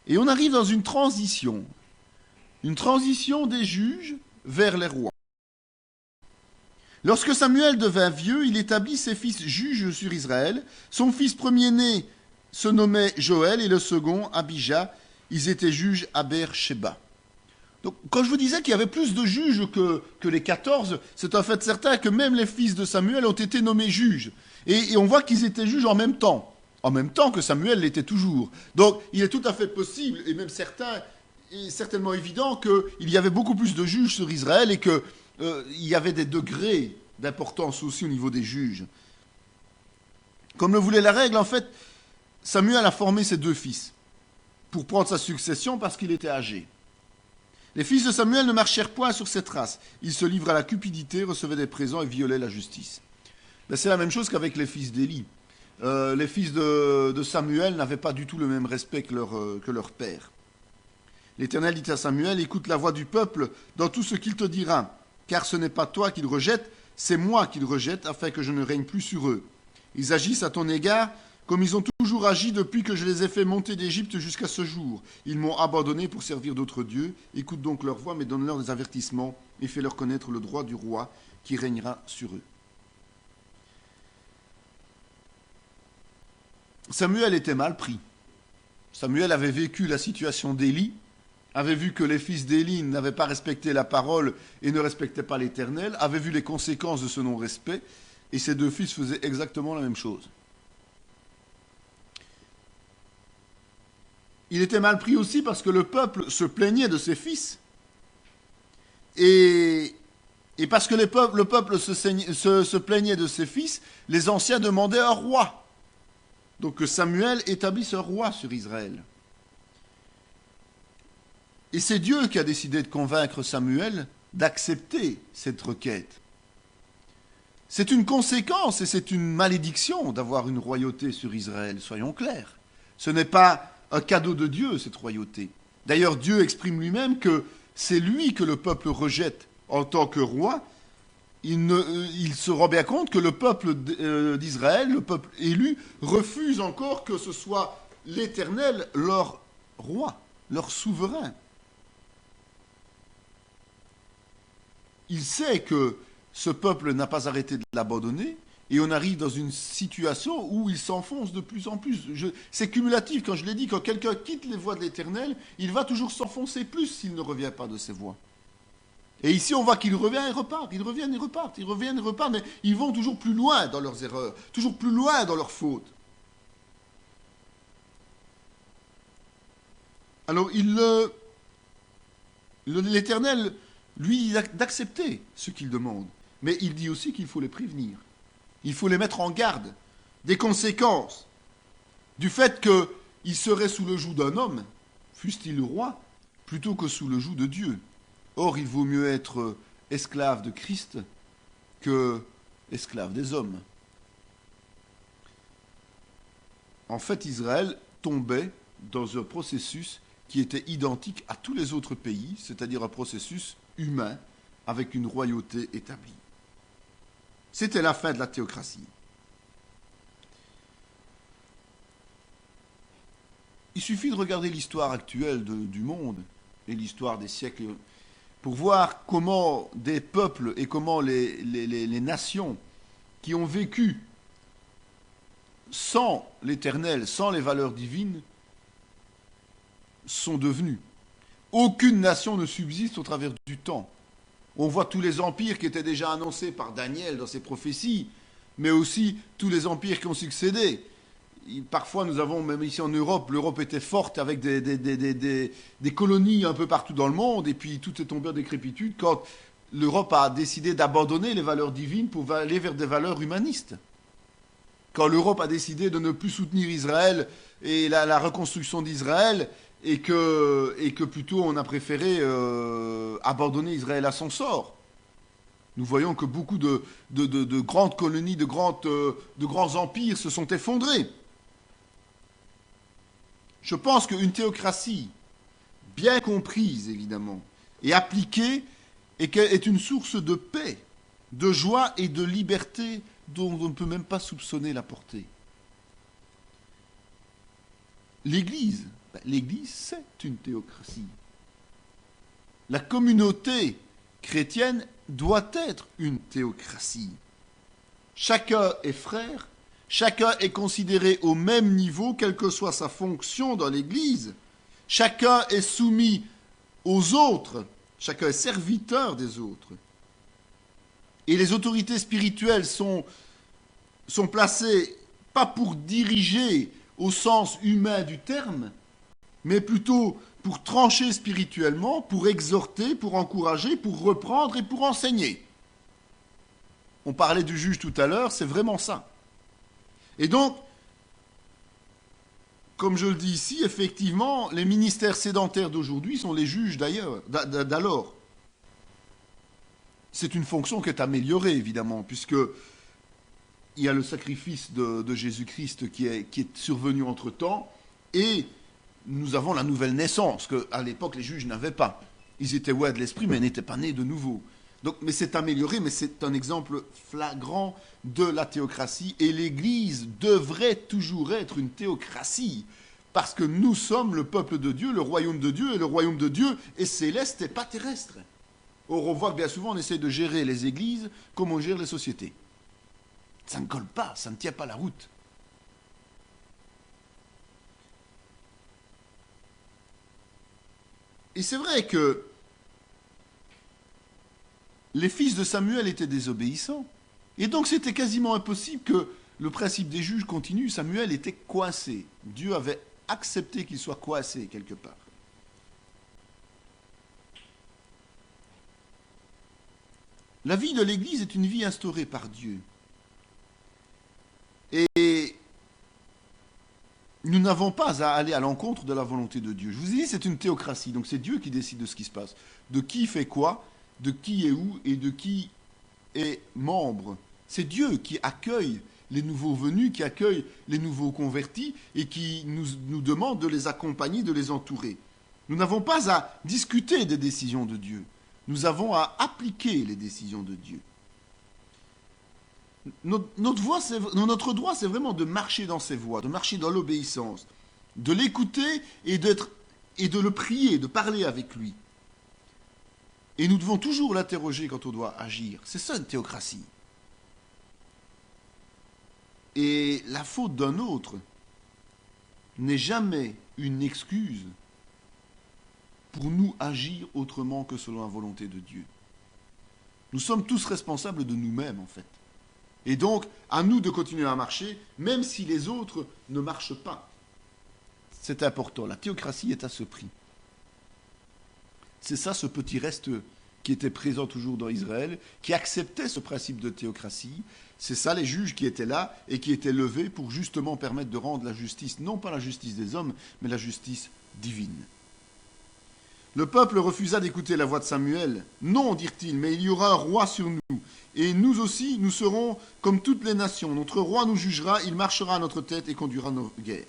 Et on arrive dans une transition des juges vers les rois. Lorsque Samuel devint vieux, il établit ses fils juges sur Israël. Son fils premier-né se nommait Joël et le second Abijah. Ils étaient juges à Beer-Sheba. Donc, quand je vous disais qu'il y avait plus de juges que les 14, c'est en fait certain que même les fils de Samuel ont été nommés juges. Et on voit qu'ils étaient juges en même temps que Samuel l'était toujours. Donc, il est tout à fait possible, et même certain, et certainement évident, qu'il y avait beaucoup plus de juges sur Israël et qu'il y avait des degrés d'importance aussi au niveau des juges. Comme le voulait la règle, en fait, Samuel a formé ses 2 fils pour prendre sa succession parce qu'il était âgé. Les fils de Samuel ne marchèrent point sur ses traces. Ils se livraient à la cupidité, recevaient des présents et violaient la justice. Ben, c'est la même chose qu'avec les fils d'Élie. Les fils de Samuel n'avaient pas du tout le même respect que leur père. L'Éternel dit à Samuel, écoute la voix du peuple dans tout ce qu'il te dira, car ce n'est pas toi qu'il rejette, c'est moi qu'il rejette, afin que je ne règne plus sur eux. Ils agissent à ton égard comme ils ont toujours agi depuis que je les ai fait monter d'Égypte jusqu'à ce jour. Ils m'ont abandonné pour servir d'autres dieux. Écoute donc leur voix, mais donne-leur des avertissements et fais-leur connaître le droit du roi qui régnera sur eux. Samuel était mal pris. Samuel avait vécu la situation d'Élie, avait vu que les fils d'Élie n'avaient pas respecté la parole et ne respectaient pas l'Éternel, avait vu les conséquences de ce non-respect, et ses 2 fils faisaient exactement la même chose. Il était mal pris aussi parce que le peuple se plaignait de ses fils. Et parce que le peuple se plaignait de ses fils, les anciens demandaient un roi. Donc que Samuel établisse un roi sur Israël. Et c'est Dieu qui a décidé de convaincre Samuel d'accepter cette requête. C'est une conséquence et c'est une malédiction d'avoir une royauté sur Israël, soyons clairs. Ce n'est pas un cadeau de Dieu, cette royauté. D'ailleurs, Dieu exprime lui-même que c'est lui que le peuple rejette en tant que roi. Il se rend bien compte que le peuple d'Israël, le peuple élu, refuse encore que ce soit l'Éternel leur roi, leur souverain. Il sait que ce peuple n'a pas arrêté de l'abandonner, et on arrive dans une situation où il s'enfonce de plus en plus. C'est cumulatif, quand je l'ai dit, quand quelqu'un quitte les voies de l'Éternel, il va toujours s'enfoncer plus s'il ne revient pas de ses voies. Et ici, on voit qu'il revient et repart, ils reviennent et repartent, ils reviennent et repartent, mais ils vont toujours plus loin dans leurs erreurs, toujours plus loin dans leurs fautes. Alors, l'Éternel, lui, d'accepter ce qu'il demande, mais il dit aussi qu'il faut les prévenir. Il faut les mettre en garde des conséquences du fait qu'ils seraient sous le joug d'un homme, fût-il le roi, plutôt que sous le joug de Dieu. Or, il vaut mieux être esclave de Christ que esclave des hommes. En fait, Israël tombait dans un processus qui était identique à tous les autres pays, c'est-à-dire un processus humain avec une royauté établie. C'était la fin de la théocratie. Il suffit de regarder l'histoire actuelle du monde et l'histoire des siècles pour voir comment des peuples et comment les nations qui ont vécu sans l'Éternel, sans les valeurs divines, sont devenues. Aucune nation ne subsiste au travers du temps. On voit tous les empires qui étaient déjà annoncés par Daniel dans ses prophéties, mais aussi tous les empires qui ont succédé. Parfois, nous avons, même ici en Europe, l'Europe était forte avec des colonies un peu partout dans le monde, et puis tout est tombé en décrépitude quand l'Europe a décidé d'abandonner les valeurs divines pour aller vers des valeurs humanistes. Quand l'Europe a décidé de ne plus soutenir Israël et la reconstruction d'Israël, et que plutôt on a préféré abandonner Israël à son sort. Nous voyons que beaucoup de grandes colonies, de grands empires se sont effondrés. Je pense qu'une théocratie, bien comprise évidemment, et appliquée, est une source de paix, de joie et de liberté dont on ne peut même pas soupçonner la portée. L'Église, L'Église, c'est une théocratie. La communauté chrétienne doit être une théocratie. Chacun est frère, chacun est considéré au même niveau, quelle que soit sa fonction dans l'Église. Chacun est soumis aux autres, chacun est serviteur des autres. Et les autorités spirituelles sont placées pas pour diriger au sens humain du terme, mais plutôt pour trancher spirituellement, pour exhorter, pour encourager, pour reprendre et pour enseigner. On parlait du juge tout à l'heure, c'est vraiment ça. Et donc, comme je le dis ici, effectivement, les ministères sédentaires d'aujourd'hui sont les juges d'alors. C'est une fonction qui est améliorée, évidemment, puisque il y a le sacrifice de Jésus-Christ qui est survenu entre-temps, et nous avons la nouvelle naissance, qu'à l'époque les juges n'avaient pas. Ils étaient oués de l'esprit, mais n'étaient pas nés de nouveau. Donc, mais c'est amélioré, mais c'est un exemple flagrant de la théocratie, et l'Église devrait toujours être une théocratie, parce que nous sommes le peuple de Dieu, le royaume de Dieu, et le royaume de Dieu est céleste et pas terrestre. Or, on voit que bien souvent on essaie de gérer les églises comme on gère les sociétés. Ça ne colle pas, ça ne tient pas la route. Et c'est vrai que les fils de Samuel étaient désobéissants. Et donc c'était quasiment impossible que le principe des juges continue. Samuel était coincé. Dieu avait accepté qu'il soit coincé quelque part. La vie de l'Église est une vie instaurée par Dieu. Et nous n'avons pas à aller à l'encontre de la volonté de Dieu. Je vous ai dit, c'est une théocratie, donc c'est Dieu qui décide de ce qui se passe, de qui fait quoi, de qui est où et de qui est membre. C'est Dieu qui accueille les nouveaux venus, qui accueille les nouveaux convertis et qui nous demande de les accompagner, de les entourer. Nous n'avons pas à discuter des décisions de Dieu. Nous avons à appliquer les décisions de Dieu. Notre droit, c'est vraiment de marcher dans ses voies, de marcher dans l'obéissance, de l'écouter et de le prier, de parler avec lui. Et nous devons toujours l'interroger quand on doit agir. C'est ça une théocratie. Et la faute d'un autre n'est jamais une excuse pour nous agir autrement que selon la volonté de Dieu. Nous sommes tous responsables de nous-mêmes, en fait. Et donc, à nous de continuer à marcher, même si les autres ne marchent pas. C'est important. La théocratie est à ce prix. C'est ça, ce petit reste qui était présent toujours dans Israël, qui acceptait ce principe de théocratie. C'est ça, les juges qui étaient là et qui étaient levés pour justement permettre de rendre la justice, non pas la justice des hommes, mais la justice divine. Le peuple refusa d'écouter la voix de Samuel. Non, dirent-ils, mais il y aura un roi sur nous. Et nous aussi, nous serons comme toutes les nations. Notre roi nous jugera, il marchera à notre tête et conduira nos guerres.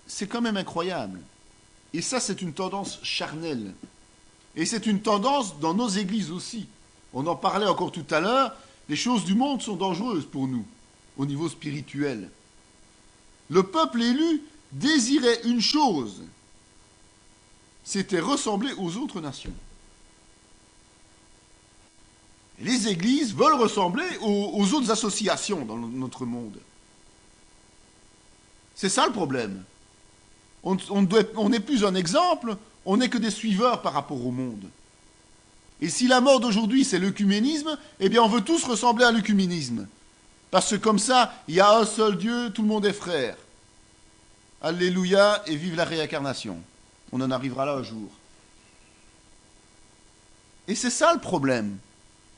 C'est quand même incroyable. Et ça, c'est une tendance charnelle. Et c'est une tendance dans nos églises aussi. On en parlait encore tout à l'heure. Les choses du monde sont dangereuses pour nous, au niveau spirituel. Le peuple élu désirait une chose, c'était ressembler aux autres nations. Les églises veulent ressembler aux autres associations dans notre monde. C'est ça le problème. On n'est plus un exemple, on n'est que des suiveurs par rapport au monde. Et si la mode d'aujourd'hui c'est l'œcuménisme, eh bien on veut tous ressembler à l'œcuménisme. Parce que comme ça, il y a un seul Dieu, tout le monde est frère. Alléluia et vive la réincarnation. On en arrivera là un jour. Et c'est ça le problème.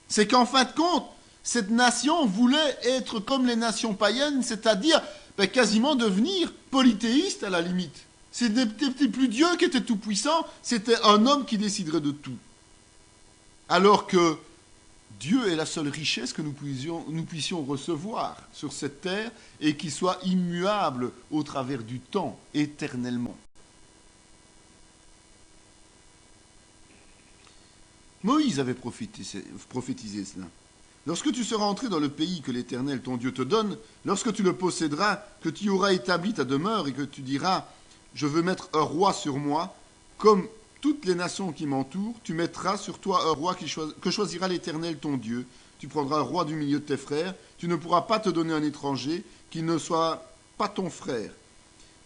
C'est qu'en fin de compte, cette nation voulait être comme les nations païennes, c'est-à-dire quasiment devenir polythéiste à la limite. C'était plus Dieu qui était tout puissant, c'était un homme qui déciderait de tout. Alors que Dieu est la seule richesse que nous puissions recevoir sur cette terre et qui soit immuable au travers du temps, éternellement. Moïse avait prophétisé cela. Lorsque tu seras entré dans le pays que l'Éternel ton Dieu te donne, lorsque tu le posséderas, que tu auras établi ta demeure et que tu diras, je veux mettre un roi sur moi, comme toutes les nations qui m'entourent, tu mettras sur toi un roi que choisira l'Éternel ton Dieu. Tu prendras un roi du milieu de tes frères, tu ne pourras pas te donner un étranger qui ne soit pas ton frère,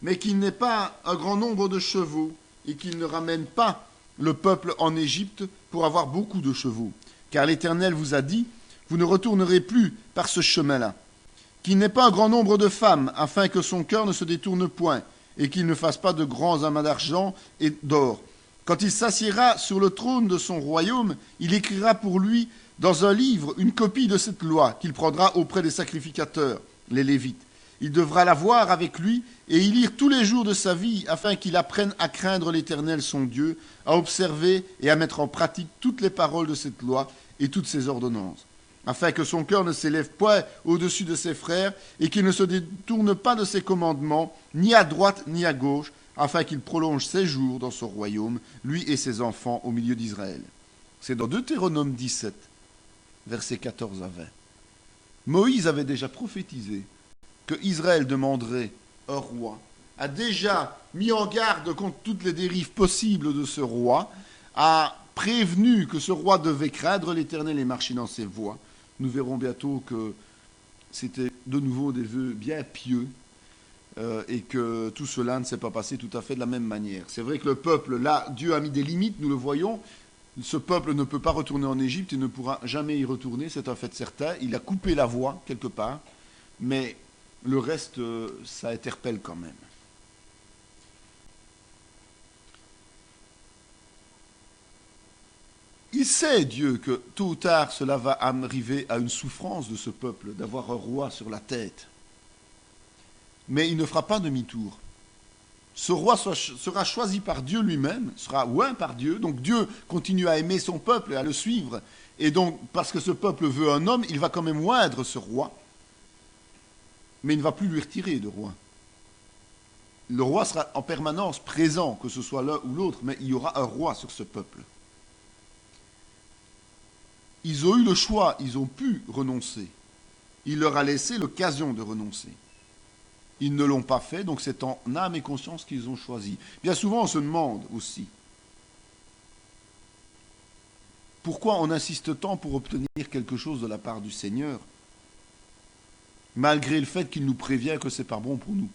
mais qu'il n'ait pas un grand nombre de chevaux et qu'il ne ramène pas le peuple en Égypte pour avoir beaucoup de chevaux. Car l'Éternel vous a dit, vous ne retournerez plus par ce chemin-là. Qu'il n'ait pas un grand nombre de femmes, afin que son cœur ne se détourne point, et qu'il ne fasse pas de grands amas d'argent et d'or. Quand il s'assiera sur le trône de son royaume, il écrira pour lui dans un livre une copie de cette loi qu'il prendra auprès des sacrificateurs, les Lévites. Il devra la voir avec lui et y lire tous les jours de sa vie afin qu'il apprenne à craindre l'Éternel son Dieu, à observer et à mettre en pratique toutes les paroles de cette loi et toutes ses ordonnances, afin que son cœur ne s'élève point au-dessus de ses frères et qu'il ne se détourne pas de ses commandements, ni à droite ni à gauche, afin qu'il prolonge ses jours dans son royaume, lui et ses enfants au milieu d'Israël. C'est dans Deutéronome 17, versets 14 à 20. Moïse avait déjà prophétisé que Israël demanderait un roi, a déjà mis en garde contre toutes les dérives possibles de ce roi, a prévenu que ce roi devait craindre l'Éternel et marcher dans ses voies. Nous verrons bientôt que c'était de nouveau des vœux bien pieux et que tout cela ne s'est pas passé tout à fait de la même manière. C'est vrai que le peuple, là, Dieu a mis des limites, nous le voyons. Ce peuple ne peut pas retourner en Égypte, il ne pourra jamais y retourner, c'est un fait certain. Il a coupé la voie quelque part, mais le reste, ça interpelle quand même. Il sait, Dieu, que tôt ou tard, cela va arriver à une souffrance de ce peuple, d'avoir un roi sur la tête. Mais il ne fera pas demi-tour. Ce roi sera choisi par Dieu lui-même, sera oint par Dieu, donc Dieu continue à aimer son peuple et à le suivre. Et donc, parce que ce peuple veut un homme, il va quand même oindre ce roi. Mais il ne va plus lui retirer de roi. Le roi sera en permanence présent, que ce soit l'un ou l'autre, mais il y aura un roi sur ce peuple. Ils ont eu le choix, ils ont pu renoncer. Il leur a laissé l'occasion de renoncer. Ils ne l'ont pas fait, donc c'est en âme et conscience qu'ils ont choisi. Bien souvent, on se demande aussi, pourquoi on insiste tant pour obtenir quelque chose de la part du Seigneur, malgré le fait qu'il nous prévient que c'est pas bon pour nous.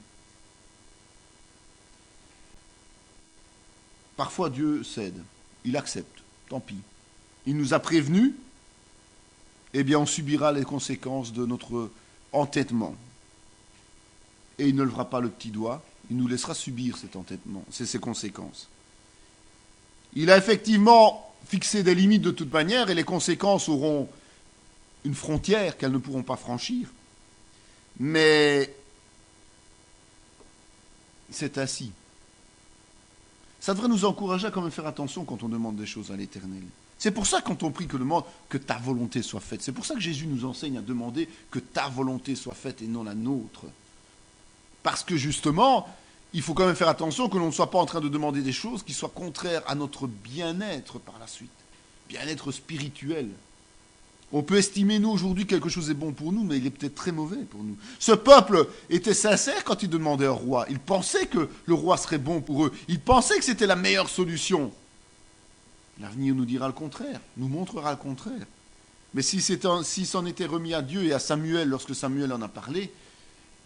Parfois Dieu cède, il accepte, tant pis. Il nous a prévenus, eh bien on subira les conséquences de notre entêtement. Et il ne lèvera pas le petit doigt, il nous laissera subir cet entêtement, ses conséquences. Il a effectivement fixé des limites de toute manière et les conséquences auront une frontière qu'elles ne pourront pas franchir. Mais c'est ainsi. Ça devrait nous encourager à quand même faire attention quand on demande des choses à l'Éternel. C'est pour ça quand on prie que demande que ta volonté soit faite. C'est pour ça que Jésus nous enseigne à demander que ta volonté soit faite et non la nôtre. Parce que justement, il faut quand même faire attention que l'on ne soit pas en train de demander des choses qui soient contraires à notre bien-être par la suite. Bien-être spirituel. On peut estimer, nous, aujourd'hui, quelque chose est bon pour nous, mais il est peut-être très mauvais pour nous. Ce peuple était sincère quand il demandait un roi. Il pensait que le roi serait bon pour eux. Il pensait que c'était la meilleure solution. L'avenir nous dira le contraire, nous montrera le contraire. Mais si s'en était remis à Dieu et à Samuel, lorsque Samuel en a parlé,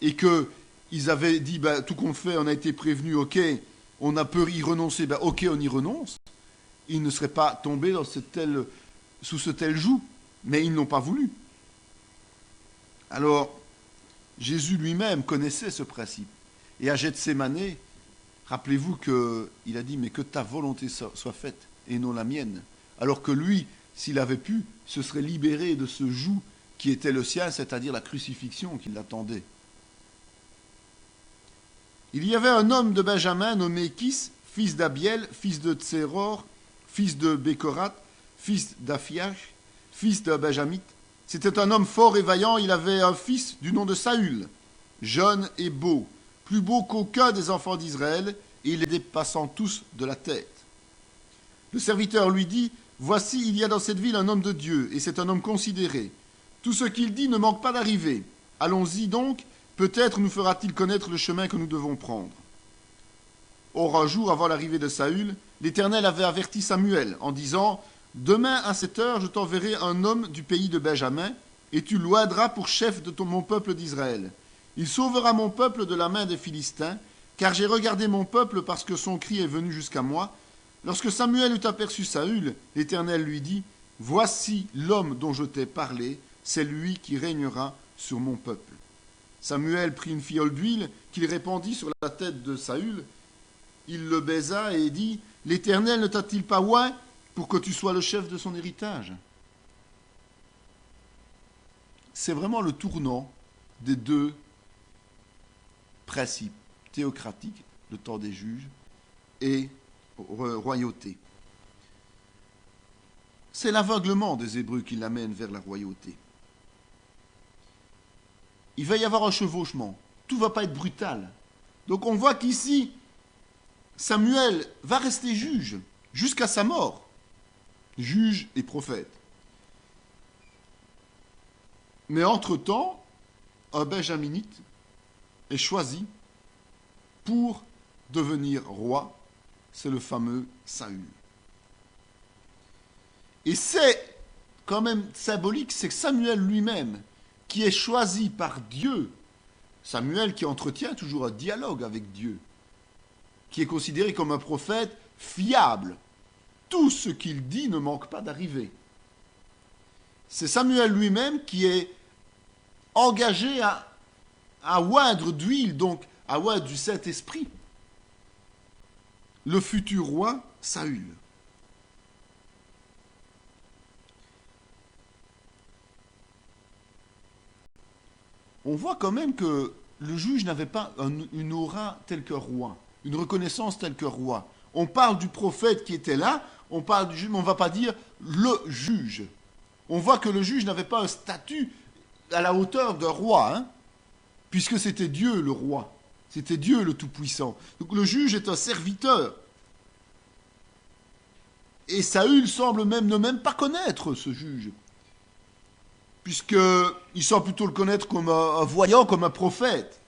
et qu'ils avaient dit, tout compte fait, on a été prévenu, ok, on a peur y renoncer, ok, on y renonce, ils ne seraient pas tombés sous ce tel joug. Mais ils n'ont pas voulu. Alors, Jésus lui-même connaissait ce principe. Et à Gethsémanée, rappelez-vous qu'il a dit, mais que ta volonté soit faite et non la mienne. Alors que lui, s'il avait pu, se serait libéré de ce joug qui était le sien, c'est-à-dire la crucifixion qui l'attendait. Il y avait un homme de Benjamin nommé Kis, fils d'Abiel, fils de Tséror, fils de Bécorat, fils d'Aphiach, fils d'un Benjamite. C'était un homme fort et vaillant, il avait un fils du nom de Saül, jeune et beau, plus beau qu'aucun des enfants d'Israël, et il les dépassant tous de la tête. Le serviteur lui dit, « Voici, il y a dans cette ville un homme de Dieu, et c'est un homme considéré. Tout ce qu'il dit ne manque pas d'arriver. Allons-y donc, peut-être nous fera-t-il connaître le chemin que nous devons prendre. » Or, un jour avant l'arrivée de Saül, l'Éternel avait averti Samuel en disant « Demain à 7 heures, je t'enverrai un homme du pays de Benjamin, et tu l'oindras pour chef de mon peuple d'Israël. Il sauvera mon peuple de la main des Philistins, car j'ai regardé mon peuple parce que son cri est venu jusqu'à moi. » Lorsque Samuel eut aperçu Saül, l'Éternel lui dit « Voici l'homme dont je t'ai parlé, c'est lui qui régnera sur mon peuple. » Samuel prit une fiole d'huile qu'il répandit sur la tête de Saül. Il le baisa et dit « L'Éternel ne t'a-t-il pas oint pour que tu sois le chef de son héritage ?» C'est vraiment le tournant des deux principes théocratiques, le temps des juges, et royauté. C'est l'aveuglement des Hébreux qui l'amène vers la royauté. Il va y avoir un chevauchement. Tout ne va pas être brutal. Donc on voit qu'ici, Samuel va rester juge jusqu'à sa mort. Juge et prophète. Mais entre-temps, un Benjaminite est choisi pour devenir roi. C'est le fameux Saül. Et c'est quand même symbolique, c'est Samuel lui-même qui est choisi par Dieu. Samuel qui entretient toujours un dialogue avec Dieu, qui est considéré comme un prophète fiable. Tout ce qu'il dit ne manque pas d'arriver. C'est Samuel lui-même qui est engagé à oindre d'huile, donc à oindre du Saint-Esprit, le futur roi Saül. On voit quand même que le juge n'avait pas une aura telle que roi, une reconnaissance telle que roi. On parle du prophète qui était là, on parle du juge, mais on ne va pas dire le juge. On voit que le juge n'avait pas un statut à la hauteur d'un roi, puisque c'était Dieu le roi, c'était Dieu le Tout-Puissant. Donc le juge est un serviteur. Et Saül semble ne même pas connaître ce juge, puisqu'il semble plutôt le connaître comme un voyant, comme un prophète.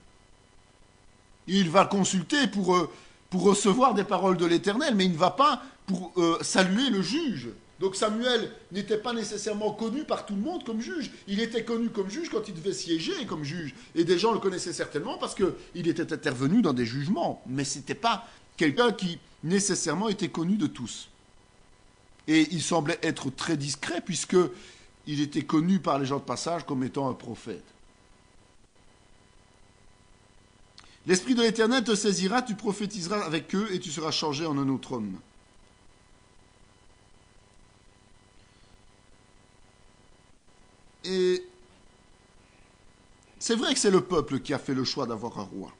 Il va le consulter pour recevoir des paroles de l'Éternel, mais il ne va pas pour saluer le juge. Donc Samuel n'était pas nécessairement connu par tout le monde comme juge. Il était connu comme juge quand il devait siéger comme juge. Et des gens le connaissaient certainement parce qu'il était intervenu dans des jugements. Mais ce n'était pas quelqu'un qui nécessairement était connu de tous. Et il semblait être très discret puisqu'il était connu par les gens de passage comme étant un prophète. L'Esprit de l'Éternel te saisira, tu prophétiseras avec eux et tu seras changé en un autre homme. Et c'est vrai que c'est le peuple qui a fait le choix d'avoir un roi.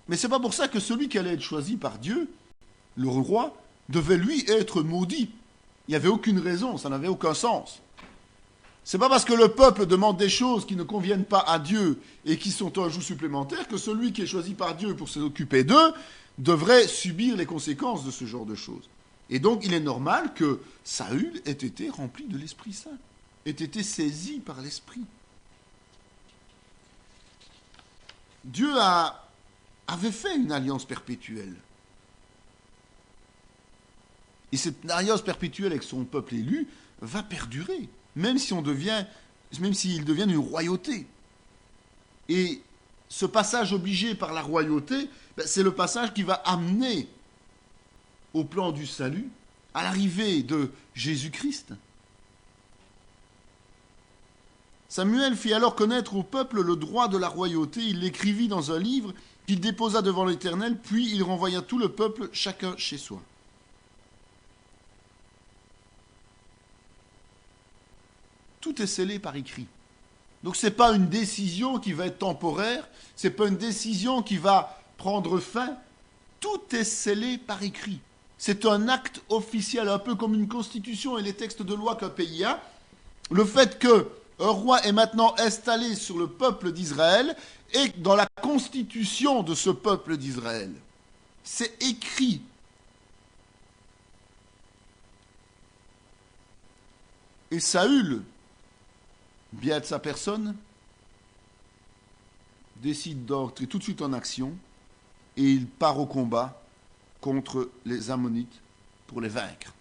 Mais c'est pas pour ça que celui qui allait être choisi par Dieu, le roi, devait lui être maudit. Il n'y avait aucune raison, ça n'avait aucun sens. C'est pas parce que le peuple demande des choses qui ne conviennent pas à Dieu et qui sont un joug supplémentaire que celui qui est choisi par Dieu pour s'occuper d'eux devrait subir les conséquences de ce genre de choses. Et donc il est normal que Saül ait été rempli de l'Esprit Saint, ait été saisi par l'Esprit. Dieu avait fait une alliance perpétuelle. Et cette alliance perpétuelle avec son peuple élu va perdurer, même s'il devient une royauté. Et ce passage obligé par la royauté, c'est le passage qui va amener au plan du salut, à l'arrivée de Jésus-Christ. Samuel fit alors connaître au peuple le droit de la royauté. Il l'écrivit dans un livre qu'il déposa devant l'Éternel, puis il renvoya tout le peuple, chacun chez soi. Tout est scellé par écrit. Donc ce n'est pas une décision qui va être temporaire, ce n'est pas une décision qui va prendre fin. Tout est scellé par écrit. C'est un acte officiel, un peu comme une constitution et les textes de loi qu'un pays a. Le fait qu'un roi est maintenant installé sur le peuple d'Israël est dans la constitution de ce peuple d'Israël. C'est écrit. Et Saül, bien de sa personne, décide d'entrer tout de suite en action et il part au combat contre les Ammonites pour les vaincre.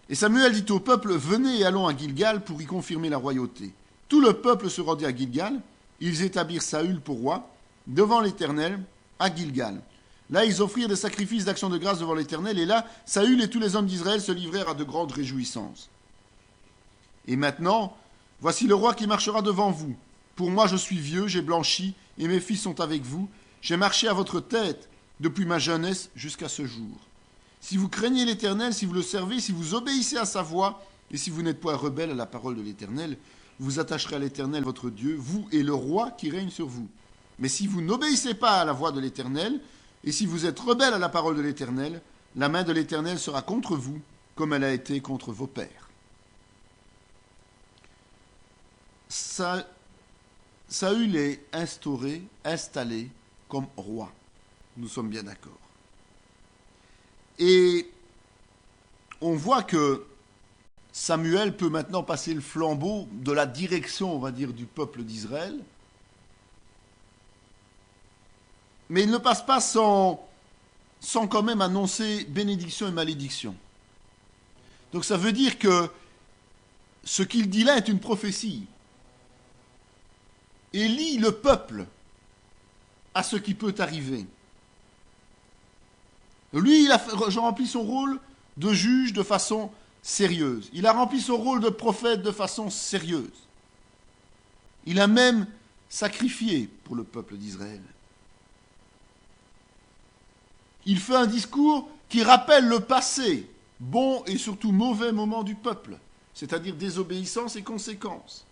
Et Samuel dit au peuple, venez et allons à Gilgal pour y confirmer la royauté. Tout le peuple se rendit à Gilgal, ils établirent Saül pour roi, devant l'Éternel, à Gilgal. Là, ils offrirent des sacrifices d'action de grâce devant l'Éternel, et là, Saül et tous les hommes d'Israël se livrèrent à de grandes réjouissances. Et maintenant, voici le roi qui marchera devant vous. Pour moi, je suis vieux, j'ai blanchi, et mes fils sont avec vous. J'ai marché à votre tête depuis ma jeunesse jusqu'à ce jour. Si vous craignez l'Éternel, si vous le servez, si vous obéissez à sa voix, et si vous n'êtes point rebelle à la parole de l'Éternel, vous attacherez à l'Éternel votre Dieu, vous et le roi qui règne sur vous. Mais si vous n'obéissez pas à la voix de l'Éternel, et si vous êtes rebelle à la parole de l'Éternel, la main de l'Éternel sera contre vous, comme elle a été contre vos pères. Saül est installé comme roi. Nous sommes bien d'accord. Et on voit que Samuel peut maintenant passer le flambeau de la direction, on va dire, du peuple d'Israël. Mais il ne passe pas sans quand même annoncer bénédiction et malédiction. Donc ça veut dire que ce qu'il dit là est une prophétie. Et lie le peuple à ce qui peut arriver. Lui, il a rempli son rôle de juge de façon sérieuse. Il a rempli son rôle de prophète de façon sérieuse. Il a même sacrifié pour le peuple d'Israël. Il fait un discours qui rappelle le passé, bon et surtout mauvais moment du peuple, c'est-à-dire désobéissance et conséquences.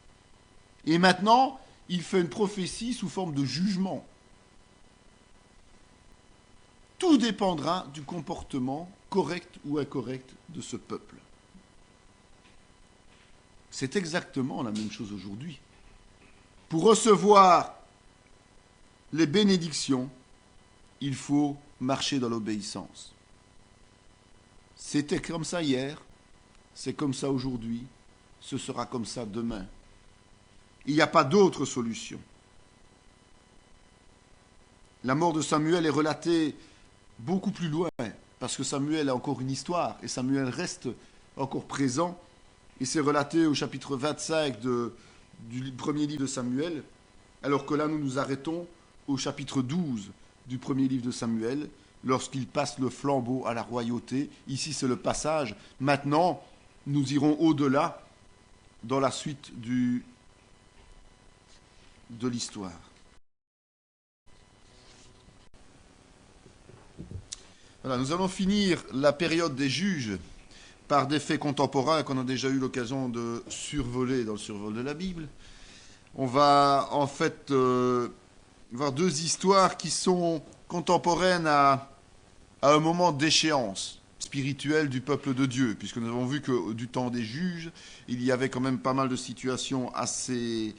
Et maintenant, il fait une prophétie sous forme de jugement. Tout dépendra du comportement correct ou incorrect de ce peuple. C'est exactement la même chose aujourd'hui. Pour recevoir les bénédictions, il faut marcher dans l'obéissance. C'était comme ça hier, c'est comme ça aujourd'hui, ce sera comme ça demain. Il n'y a pas d'autre solution. La mort de Samuel est relatée beaucoup plus loin, parce que Samuel a encore une histoire, et Samuel reste encore présent, et c'est relaté au chapitre 25 du premier livre de Samuel, alors que là nous nous arrêtons au chapitre 12 du premier livre de Samuel, lorsqu'il passe le flambeau à la royauté. Ici c'est le passage. Maintenant, nous irons au-delà dans la suite de l'histoire. Voilà, nous allons finir la période des juges par des faits contemporains qu'on a déjà eu l'occasion de survoler dans le survol de la Bible. On va en fait voir deux histoires qui sont contemporaines à un moment d'échéance spirituelle du peuple de Dieu, puisque nous avons vu que du temps des juges, il y avait quand même pas mal de situations assez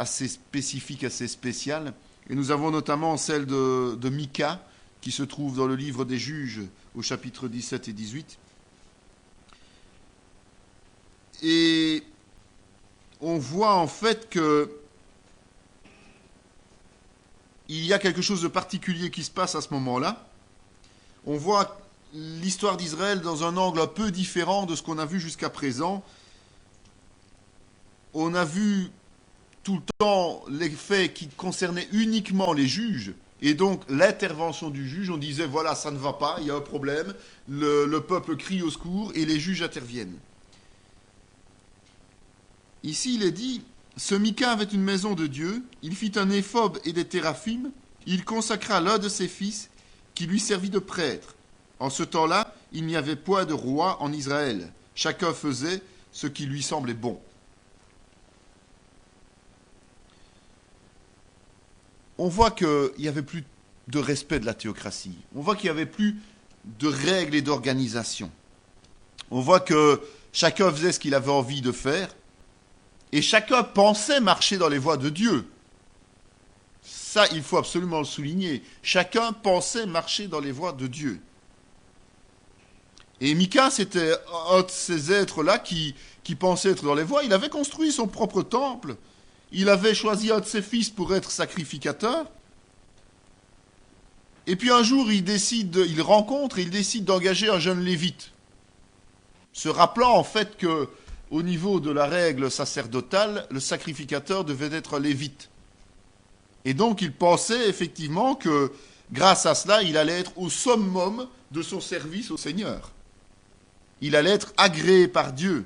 spécifiques, assez spéciales. Et nous avons notamment celle de Mika, qui se trouve dans le livre des juges au chapitre 17 et 18. Et on voit en fait que il y a quelque chose de particulier qui se passe à ce moment-là. On voit l'histoire d'Israël dans un angle un peu différent de ce qu'on a vu jusqu'à présent. On a vu tout le temps les faits qui concernaient uniquement les juges, et donc l'intervention du juge. On disait voilà, ça ne va pas, il y a un problème, le peuple crie au secours et les juges interviennent. Ici il est dit, ce Mika avait une maison de Dieu, il fit un éphod et des théraphim, il consacra l'un de ses fils qui lui servit de prêtre. En ce temps-là, il n'y avait point de roi en Israël, chacun faisait ce qui lui semblait bon. On voit qu'il n'y avait plus de respect de la théocratie. On voit qu'il n'y avait plus de règles et d'organisation. On voit que chacun faisait ce qu'il avait envie de faire et chacun pensait marcher dans les voies de Dieu. Ça, il faut absolument le souligner. Chacun pensait marcher dans les voies de Dieu. Et Mika, c'était un de ces êtres-là qui pensait être dans les voies. Il avait construit son propre temple. Il avait choisi un de ses fils pour être sacrificateur. Et puis un jour, il décide d'engager un jeune lévite. Se rappelant en fait que, au niveau de la règle sacerdotale, le sacrificateur devait être lévite. Et donc il pensait effectivement que, grâce à cela, il allait être au summum de son service au Seigneur. Il allait être agréé par Dieu.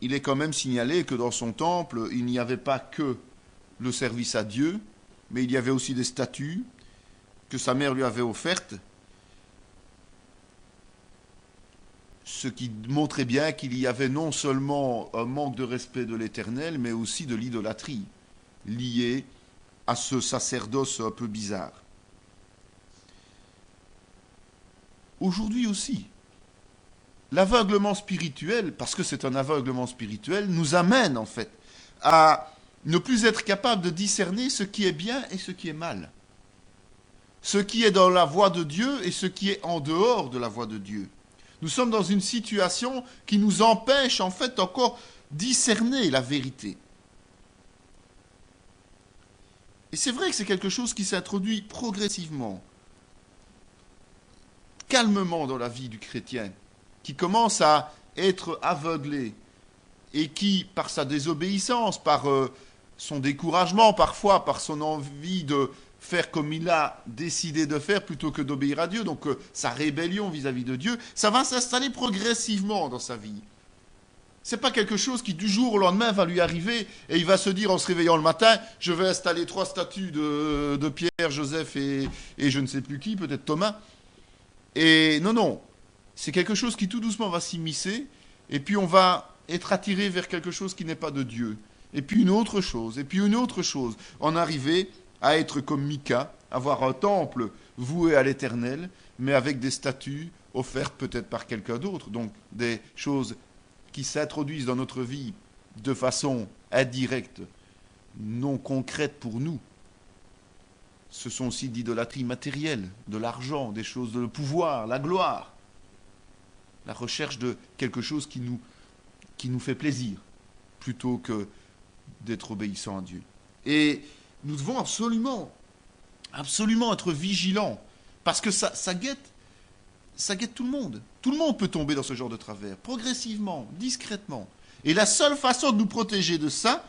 Il est quand même signalé que dans son temple, il n'y avait pas que le service à Dieu, mais il y avait aussi des statues que sa mère lui avait offertes, ce qui montrait bien qu'il y avait non seulement un manque de respect de l'Éternel, mais aussi de l'idolâtrie liée à ce sacerdoce un peu bizarre. Aujourd'hui aussi, l'aveuglement spirituel, parce que c'est un aveuglement spirituel, nous amène en fait à ne plus être capable de discerner ce qui est bien et ce qui est mal. Ce qui est dans la voie de Dieu et ce qui est en dehors de la voie de Dieu. Nous sommes dans une situation qui nous empêche en fait encore discerner la vérité. Et c'est vrai que c'est quelque chose qui s'introduit progressivement, calmement dans la vie du chrétien, qui commence à être aveuglé et qui, par sa désobéissance, par son découragement parfois, par son envie de faire comme il a décidé de faire plutôt que d'obéir à Dieu, donc sa rébellion vis-à-vis de Dieu, ça va s'installer progressivement dans sa vie. C'est pas quelque chose qui du jour au lendemain va lui arriver et il va se dire en se réveillant le matin, je vais installer 3 statues de Pierre, Joseph et je ne sais plus qui, peut-être Thomas. Et non, c'est quelque chose qui tout doucement va s'immiscer et puis on va être attiré vers quelque chose qui n'est pas de Dieu. Et puis une autre chose, et puis une autre chose. En arriver à être comme Mika, avoir un temple voué à l'Éternel, mais avec des statues offertes peut-être par quelqu'un d'autre. Donc des choses qui s'introduisent dans notre vie de façon indirecte, non concrète pour nous. Ce sont aussi d'idolâtrie matérielle, de l'argent, des choses de pouvoir, la gloire, la recherche de quelque chose qui nous fait plaisir, plutôt que d'être obéissant à Dieu. Et nous devons absolument être vigilants, parce que ça guette tout le monde. Tout le monde peut tomber dans ce genre de travers, progressivement, discrètement. Et la seule façon de nous protéger de ça,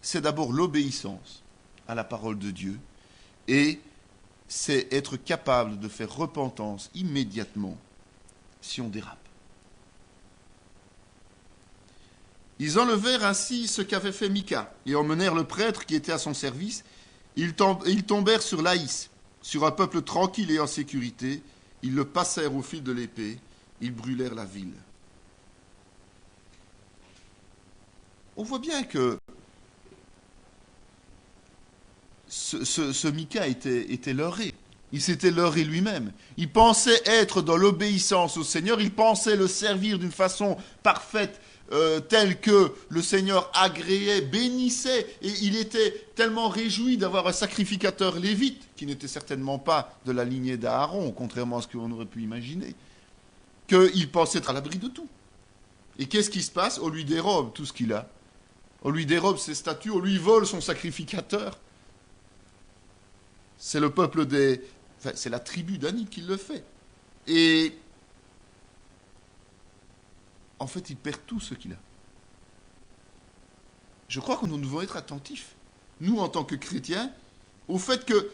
c'est d'abord l'obéissance à la parole de Dieu, et c'est être capable de faire repentance immédiatement si on dérape. Ils enlevèrent ainsi ce qu'avait fait Mika, et emmenèrent le prêtre qui était à son service. Ils tombèrent sur Laïs, sur un peuple tranquille et en sécurité. Ils le passèrent au fil de l'épée. Ils brûlèrent la ville. On voit bien que ce Mika était leurré. Il s'était leurré lui-même. Il pensait être dans l'obéissance au Seigneur. Il pensait le servir d'une façon parfaite, telle que le Seigneur agréait, bénissait. Et il était tellement réjoui d'avoir un sacrificateur lévite, qui n'était certainement pas de la lignée d'Aaron, contrairement à ce qu'on aurait pu imaginer, qu'il pensait être à l'abri de tout. Et qu'est-ce qui se passe? On lui dérobe tout ce qu'il a. On lui dérobe ses statues, on lui vole son sacrificateur. C'est le peuple c'est la tribu d'Ani qui le fait. Et en fait, il perd tout ce qu'il a. Je crois que nous devons être attentifs, nous en tant que chrétiens, au fait que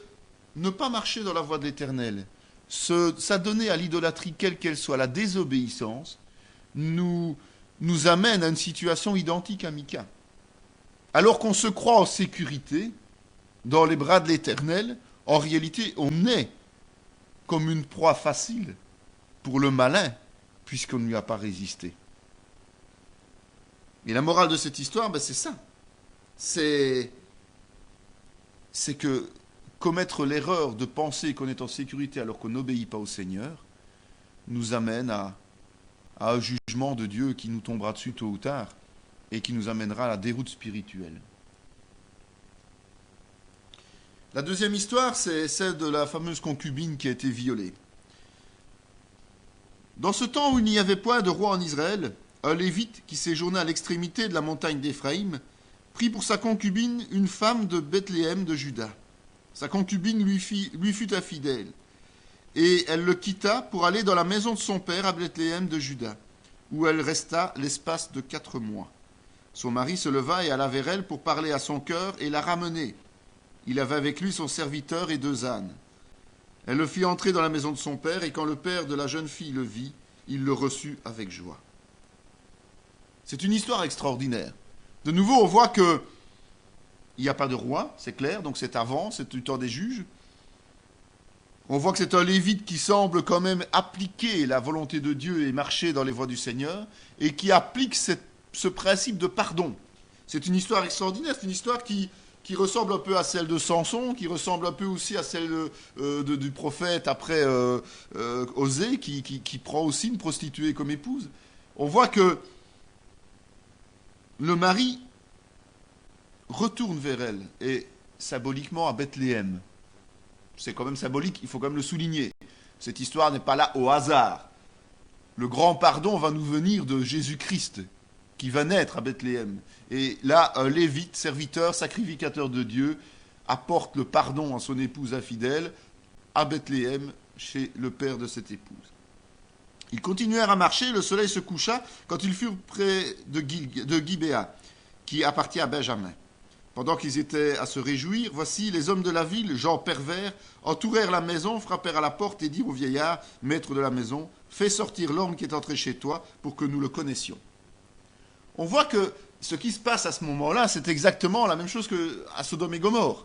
ne pas marcher dans la voie de l'Éternel, s'adonner à l'idolâtrie quelle qu'elle soit, la désobéissance, nous amène à une situation identique à Mika. Alors qu'on se croit en sécurité, dans les bras de l'Éternel, en réalité, on est comme une proie facile pour le malin, puisqu'on ne lui a pas résisté. Et la morale de cette histoire, c'est ça. C'est que commettre l'erreur de penser qu'on est en sécurité alors qu'on n'obéit pas au Seigneur nous amène à un jugement de Dieu qui nous tombera dessus tôt ou tard et qui nous amènera à la déroute spirituelle. La deuxième histoire, c'est celle de la fameuse concubine qui a été violée. Dans ce temps où il n'y avait point de roi en Israël, un Lévite qui séjournait à l'extrémité de la montagne d'Éphraïm prit pour sa concubine une femme de Bethléem de Juda. Sa concubine lui fut infidèle, et elle le quitta pour aller dans la maison de son père à Bethléem de Juda, où elle resta l'espace de 4 mois. Son mari se leva et alla vers elle pour parler à son cœur et la ramener. Il avait avec lui son serviteur et 2 ânes. Elle le fit entrer dans la maison de son père, et quand le père de la jeune fille le vit, il le reçut avec joie. C'est une histoire extraordinaire. De nouveau, on voit que il n'y a pas de roi, c'est clair, donc c'est avant, c'est du temps des juges. On voit que c'est un Lévite qui semble quand même appliquer la volonté de Dieu et marcher dans les voies du Seigneur, et qui applique ce principe de pardon. C'est une histoire extraordinaire, c'est une histoire qui ressemble un peu à celle de Samson, qui ressemble un peu aussi à celle du prophète après Osée, qui prend aussi une prostituée comme épouse. On voit que le mari retourne vers elle, et symboliquement à Bethléem. C'est quand même symbolique, il faut quand même le souligner. Cette histoire n'est pas là au hasard. Le grand pardon va nous venir de Jésus-Christ, qui va naître à Bethléem. Et là, un Lévite, serviteur, sacrificateur de Dieu, apporte le pardon à son épouse infidèle à Bethléem, chez le père de cette épouse. Ils continuèrent à marcher, le soleil se coucha quand ils furent près de Gibéa, qui appartient à Benjamin. Pendant qu'ils étaient à se réjouir, voici les hommes de la ville, gens pervers, entourèrent la maison, frappèrent à la porte et dirent au vieillard, maître de la maison, fais sortir l'homme qui est entré chez toi pour que nous le connaissions. On voit que ce qui se passe à ce moment-là, c'est exactement la même chose qu'à Sodome et Gomorrhe.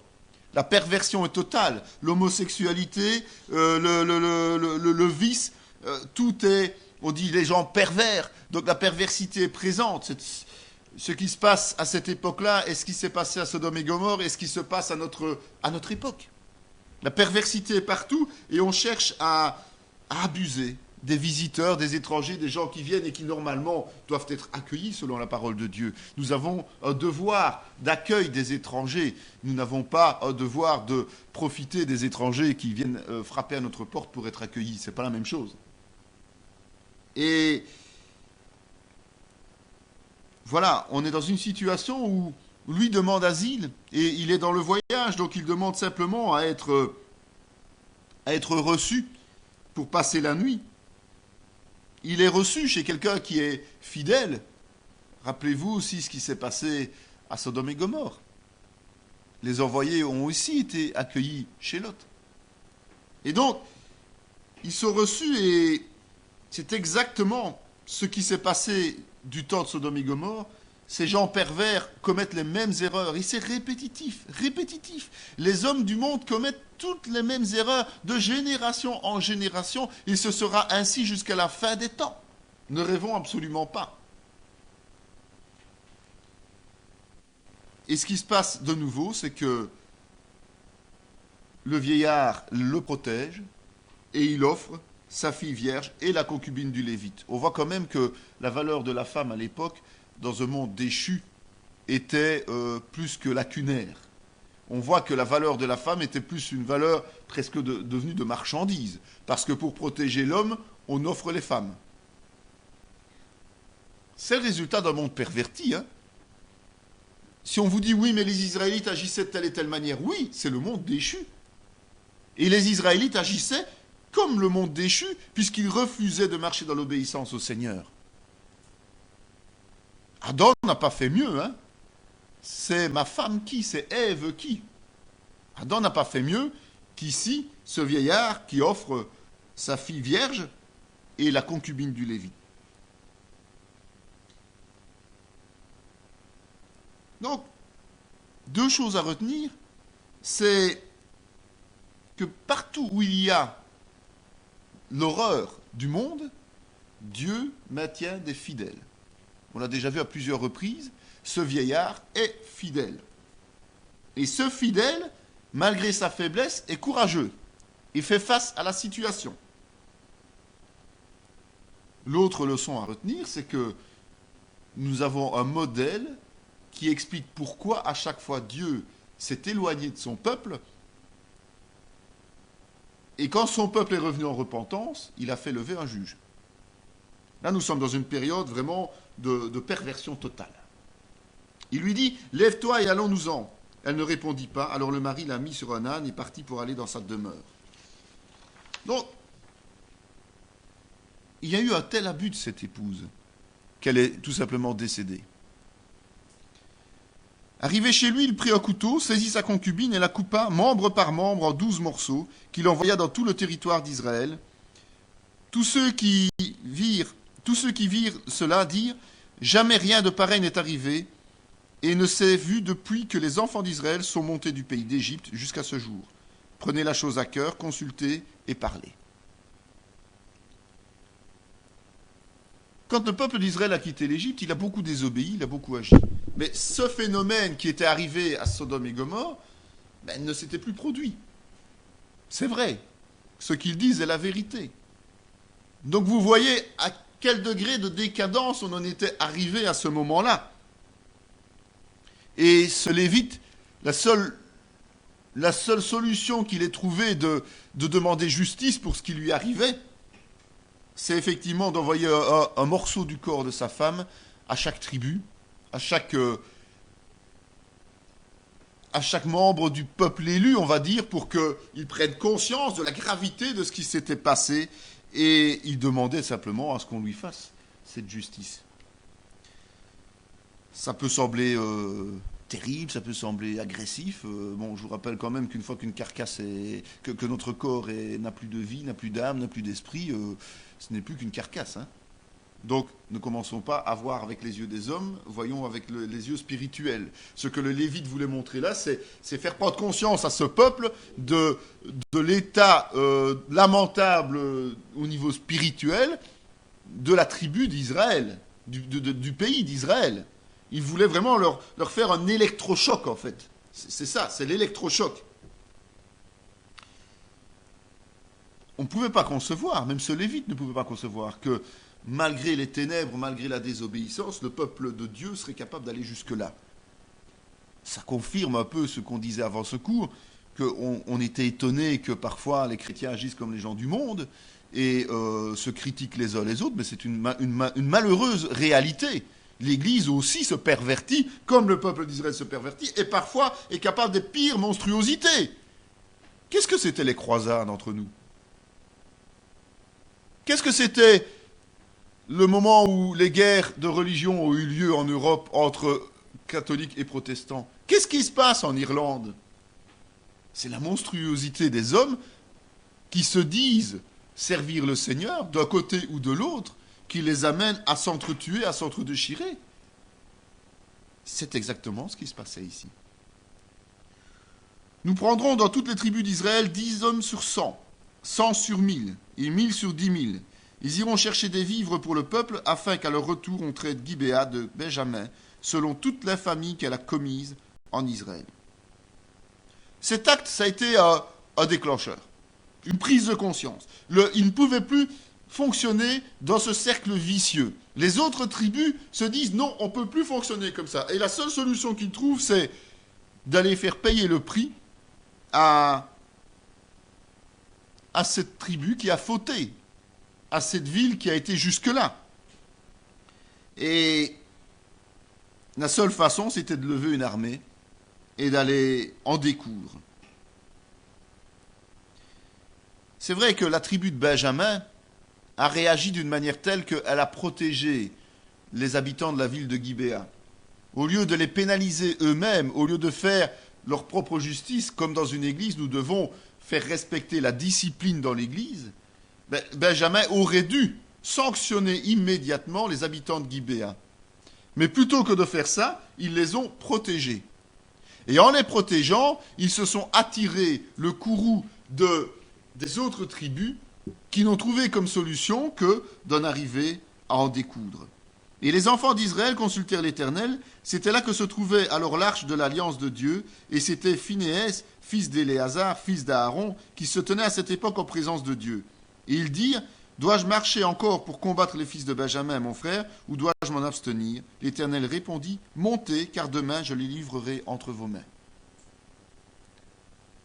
La perversion est totale, l'homosexualité, le vice, tout est, on dit les gens pervers, donc la perversité est présente. Ce qui se passe à cette époque-là est ce qui s'est passé à Sodome et Gomorrhe et ce qui se passe à notre époque. La perversité est partout et on cherche à abuser des visiteurs, des étrangers, des gens qui viennent et qui normalement doivent être accueillis selon la parole de Dieu. Nous avons un devoir d'accueil des étrangers. Nous n'avons pas un devoir de profiter des étrangers qui viennent frapper à notre porte pour être accueillis. Ce n'est pas la même chose. Et voilà, on est dans une situation où lui demande asile et il est dans le voyage, donc il demande simplement à être reçu pour passer la nuit. Il est reçu chez quelqu'un qui est fidèle. Rappelez-vous aussi ce qui s'est passé à Sodome et Gomorrhe. Les envoyés ont aussi été accueillis chez Lot. Et donc, ils sont reçus et c'est exactement ce qui s'est passé du temps de Sodome et Gomorrhe. Ces gens pervers commettent les mêmes erreurs et c'est répétitif. Les hommes du monde commettent toutes les mêmes erreurs de génération en génération et ce sera ainsi jusqu'à la fin des temps. Ne rêvons absolument pas. Et ce qui se passe de nouveau, c'est que le vieillard le protège et il offre sa fille vierge et la concubine du Lévite. On voit quand même que la valeur de la femme à l'époque, dans un monde déchu, était plus que lacunaire. On voit que la valeur de la femme était plus une valeur presque devenue de marchandise. Parce que pour protéger l'homme, on offre les femmes. C'est le résultat d'un monde perverti. Hein. Si on vous dit oui, mais les Israélites agissaient de telle et telle manière, oui, c'est le monde déchu. Et les Israélites agissaient comme le monde déchu, puisqu'ils refusaient de marcher dans l'obéissance au Seigneur. Adam n'a pas fait mieux, hein. C'est ma femme qui, c'est Ève qui. Adam n'a pas fait mieux qu'ici, ce vieillard qui offre sa fille vierge et la concubine du Lévite. Donc, 2 choses à retenir, c'est que partout où il y a l'horreur du monde, Dieu maintient des fidèles. On l'a déjà vu à plusieurs reprises, ce vieillard est fidèle. Et ce fidèle, malgré sa faiblesse, est courageux. Il fait face à la situation. L'autre leçon à retenir, c'est que nous avons un modèle qui explique pourquoi à chaque fois Dieu s'est éloigné de son peuple, Et quand son peuple est revenu en repentance, il a fait lever un juge. Là, nous sommes dans une période vraiment de perversion totale. Il lui dit, lève-toi et allons-nous-en. Elle ne répondit pas, alors le mari l'a mis sur un âne et partit pour aller dans sa demeure. Donc, il y a eu un tel abus de cette épouse qu'elle est tout simplement décédée. Arrivé chez lui, il prit un couteau, saisit sa concubine et la coupa membre par membre en 12 morceaux, qu'il envoya dans tout le territoire d'Israël. Tous ceux qui virent cela dirent, jamais rien de pareil n'est arrivé, et ne s'est vu depuis que les enfants d'Israël sont montés du pays d'Égypte jusqu'à ce jour. Prenez la chose à cœur, consultez et parlez. Quand le peuple d'Israël a quitté l'Égypte, il a beaucoup désobéi, il a beaucoup agi. Mais ce phénomène qui était arrivé à Sodome et Gomorrhe, ne s'était plus produit. C'est vrai. Ce qu'ils disent est la vérité. Donc vous voyez à quel degré de décadence on en était arrivé à ce moment-là. Et ce Lévite, la seule solution qu'il ait trouvée de demander justice pour ce qui lui arrivait, c'est effectivement d'envoyer un morceau du corps de sa femme à chaque tribu, à chaque membre du peuple élu, on va dire, pour qu'ils prennent conscience de la gravité de ce qui s'était passé, et il demandait simplement à ce qu'on lui fasse cette justice. Ça peut sembler terrible, ça peut sembler agressif. Je vous rappelle quand même qu'une fois qu'une carcasse que notre corps n'a plus de vie, n'a plus d'âme, n'a plus d'esprit, ce n'est plus qu'une carcasse. Hein. Donc, ne commençons pas à voir avec les yeux des hommes, voyons avec les yeux spirituels. Ce que le Lévite voulait montrer là, c'est faire prendre conscience à ce peuple de l'état lamentable au niveau spirituel de la tribu d'Israël, du pays d'Israël. Il voulait vraiment leur faire un électrochoc, en fait. C'est ça, c'est l'électrochoc. On ne pouvait pas concevoir, même ce Lévite ne pouvait pas concevoir, que malgré les ténèbres, malgré la désobéissance, le peuple de Dieu serait capable d'aller jusque-là. Ça confirme un peu ce qu'on disait avant ce cours, qu'on était étonné que parfois les chrétiens agissent comme les gens du monde et se critiquent les uns les autres, mais c'est une malheureuse réalité. L'Église aussi se pervertit, comme le peuple d'Israël se pervertit, et parfois est capable des pires monstruosités. Qu'est-ce que c'était les croisades entre nous ? Qu'est-ce que c'était le moment où les guerres de religion ont eu lieu en Europe entre catholiques et protestants? Qu'est-ce qui se passe en Irlande? C'est la monstruosité des hommes qui se disent servir le Seigneur, d'un côté ou de l'autre, qui les amène à s'entretuer, à s'entre-déchirer. C'est exactement ce qui se passait ici. Nous prendrons dans toutes les tribus d'Israël 10 hommes sur 100, 100 sur 1000 et 1000 sur 10 000. Ils iront chercher des vivres pour le peuple afin qu'à leur retour on traite Gibéa de Benjamin selon toute la famille qu'elle a commise en Israël. Cet acte, ça a été un déclencheur, une prise de conscience. Il ne pouvait plus fonctionner dans ce cercle vicieux. Les autres tribus se disent non, on ne peut plus fonctionner comme ça. Et la seule solution qu'ils trouvent, c'est d'aller faire payer le prix à cette tribu qui a fauté, à cette ville qui a été jusque-là. Et la seule façon, c'était de lever une armée et d'aller en découdre. C'est vrai que la tribu de Benjamin a réagi d'une manière telle qu'elle a protégé les habitants de la ville de Gibéa. Au lieu de les pénaliser eux-mêmes, au lieu de faire leur propre justice, comme dans une église, nous devons faire respecter la discipline dans l'église, Benjamin aurait dû sanctionner immédiatement les habitants de Gibéa. Mais plutôt que de faire ça, ils les ont protégés. Et en les protégeant, ils se sont attirés le courroux des autres tribus qui n'ont trouvé comme solution que d'en arriver à en découdre. Et les enfants d'Israël consultèrent l'Éternel. C'était là que se trouvait alors l'arche de l'alliance de Dieu, et c'était Phinehas, fils d'Éléazar, fils d'Aaron, qui se tenait à cette époque en présence de Dieu. Et ils dirent, dois-je marcher encore pour combattre les fils de Benjamin, mon frère, ou dois-je m'en abstenir? L'Éternel répondit, montez, car demain je les livrerai entre vos mains.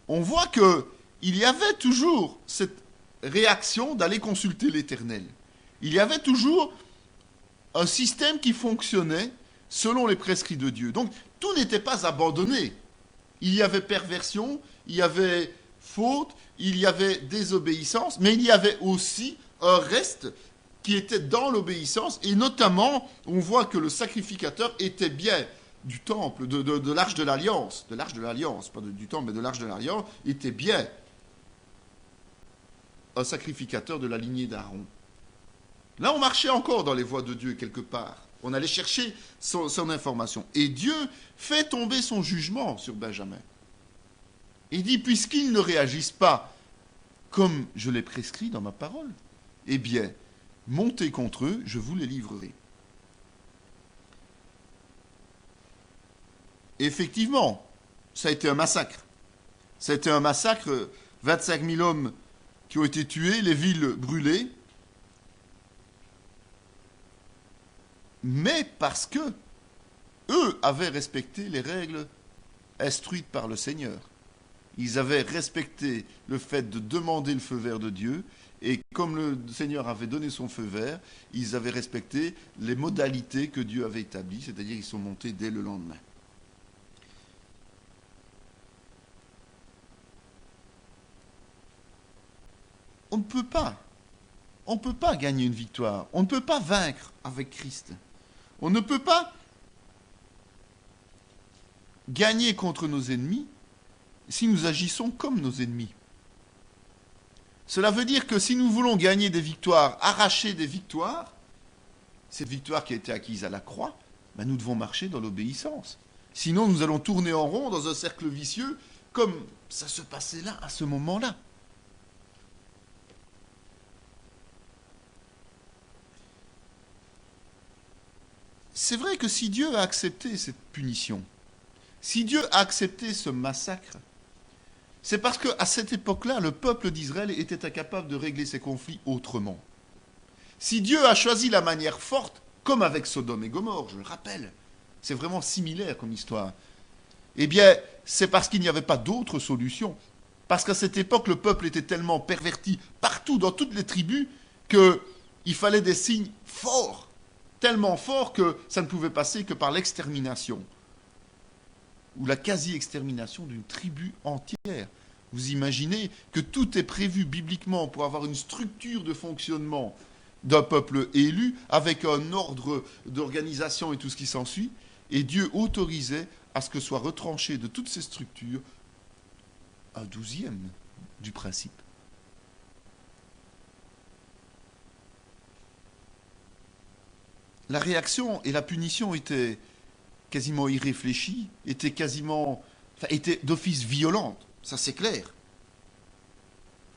On voit que il y avait toujours cette réaction d'aller consulter l'Éternel. Il y avait toujours un système qui fonctionnait selon les prescrits de Dieu. Donc, tout n'était pas abandonné. Il y avait perversion, il y avait faute, il y avait désobéissance, mais il y avait aussi un reste qui était dans l'obéissance, et notamment, on voit que le sacrificateur était bien du temple, de l'arche de l'Alliance, pas du temple, mais de l'arche de l'Alliance, était bien un sacrificateur de la lignée d'Aaron. Là, on marchait encore dans les voies de Dieu quelque part. On allait chercher son information. Et Dieu fait tomber son jugement sur Benjamin. Il dit, puisqu'ils ne réagissent pas comme je l'ai prescrit dans ma parole, eh bien, montez contre eux, je vous les livrerai. Et effectivement, ça a été un massacre. Ça a été un massacre, 25 000 hommes qui ont été tués, les villes brûlées, mais parce que eux avaient respecté les règles instruites par le Seigneur. Ils avaient respecté le fait de demander le feu vert de Dieu, et comme le Seigneur avait donné son feu vert, ils avaient respecté les modalités que Dieu avait établies, c'est-à-dire qu'ils sont montés dès le lendemain. On ne peut pas gagner une victoire, on ne peut pas vaincre avec Christ. On ne peut pas gagner contre nos ennemis si nous agissons comme nos ennemis. Cela veut dire que si nous voulons gagner des victoires, arracher des victoires, cette victoire qui a été acquise à la croix, ben nous devons marcher dans l'obéissance. Sinon, nous allons tourner en rond dans un cercle vicieux, comme ça se passait là, à ce moment-là. C'est vrai que si Dieu a accepté cette punition, si Dieu a accepté ce massacre, c'est parce qu'à cette époque-là, le peuple d'Israël était incapable de régler ses conflits autrement. Si Dieu a choisi la manière forte, comme avec Sodome et Gomorrhe, je le rappelle, c'est vraiment similaire comme histoire, eh bien, c'est parce qu'il n'y avait pas d'autre solution. Parce qu'à cette époque, le peuple était tellement perverti, partout, dans toutes les tribus, qu'il fallait des signes forts, tellement forts que ça ne pouvait passer que par l'extermination, ou la quasi-extermination d'une tribu entière. Vous imaginez que tout est prévu bibliquement pour avoir une structure de fonctionnement d'un peuple élu, avec un ordre d'organisation et tout ce qui s'ensuit, et Dieu autorisait à ce que soit retranché de toutes ces structures un 12e du principe. La réaction et la punition étaient quasiment irréfléchies, étaient d'office violentes, ça c'est clair.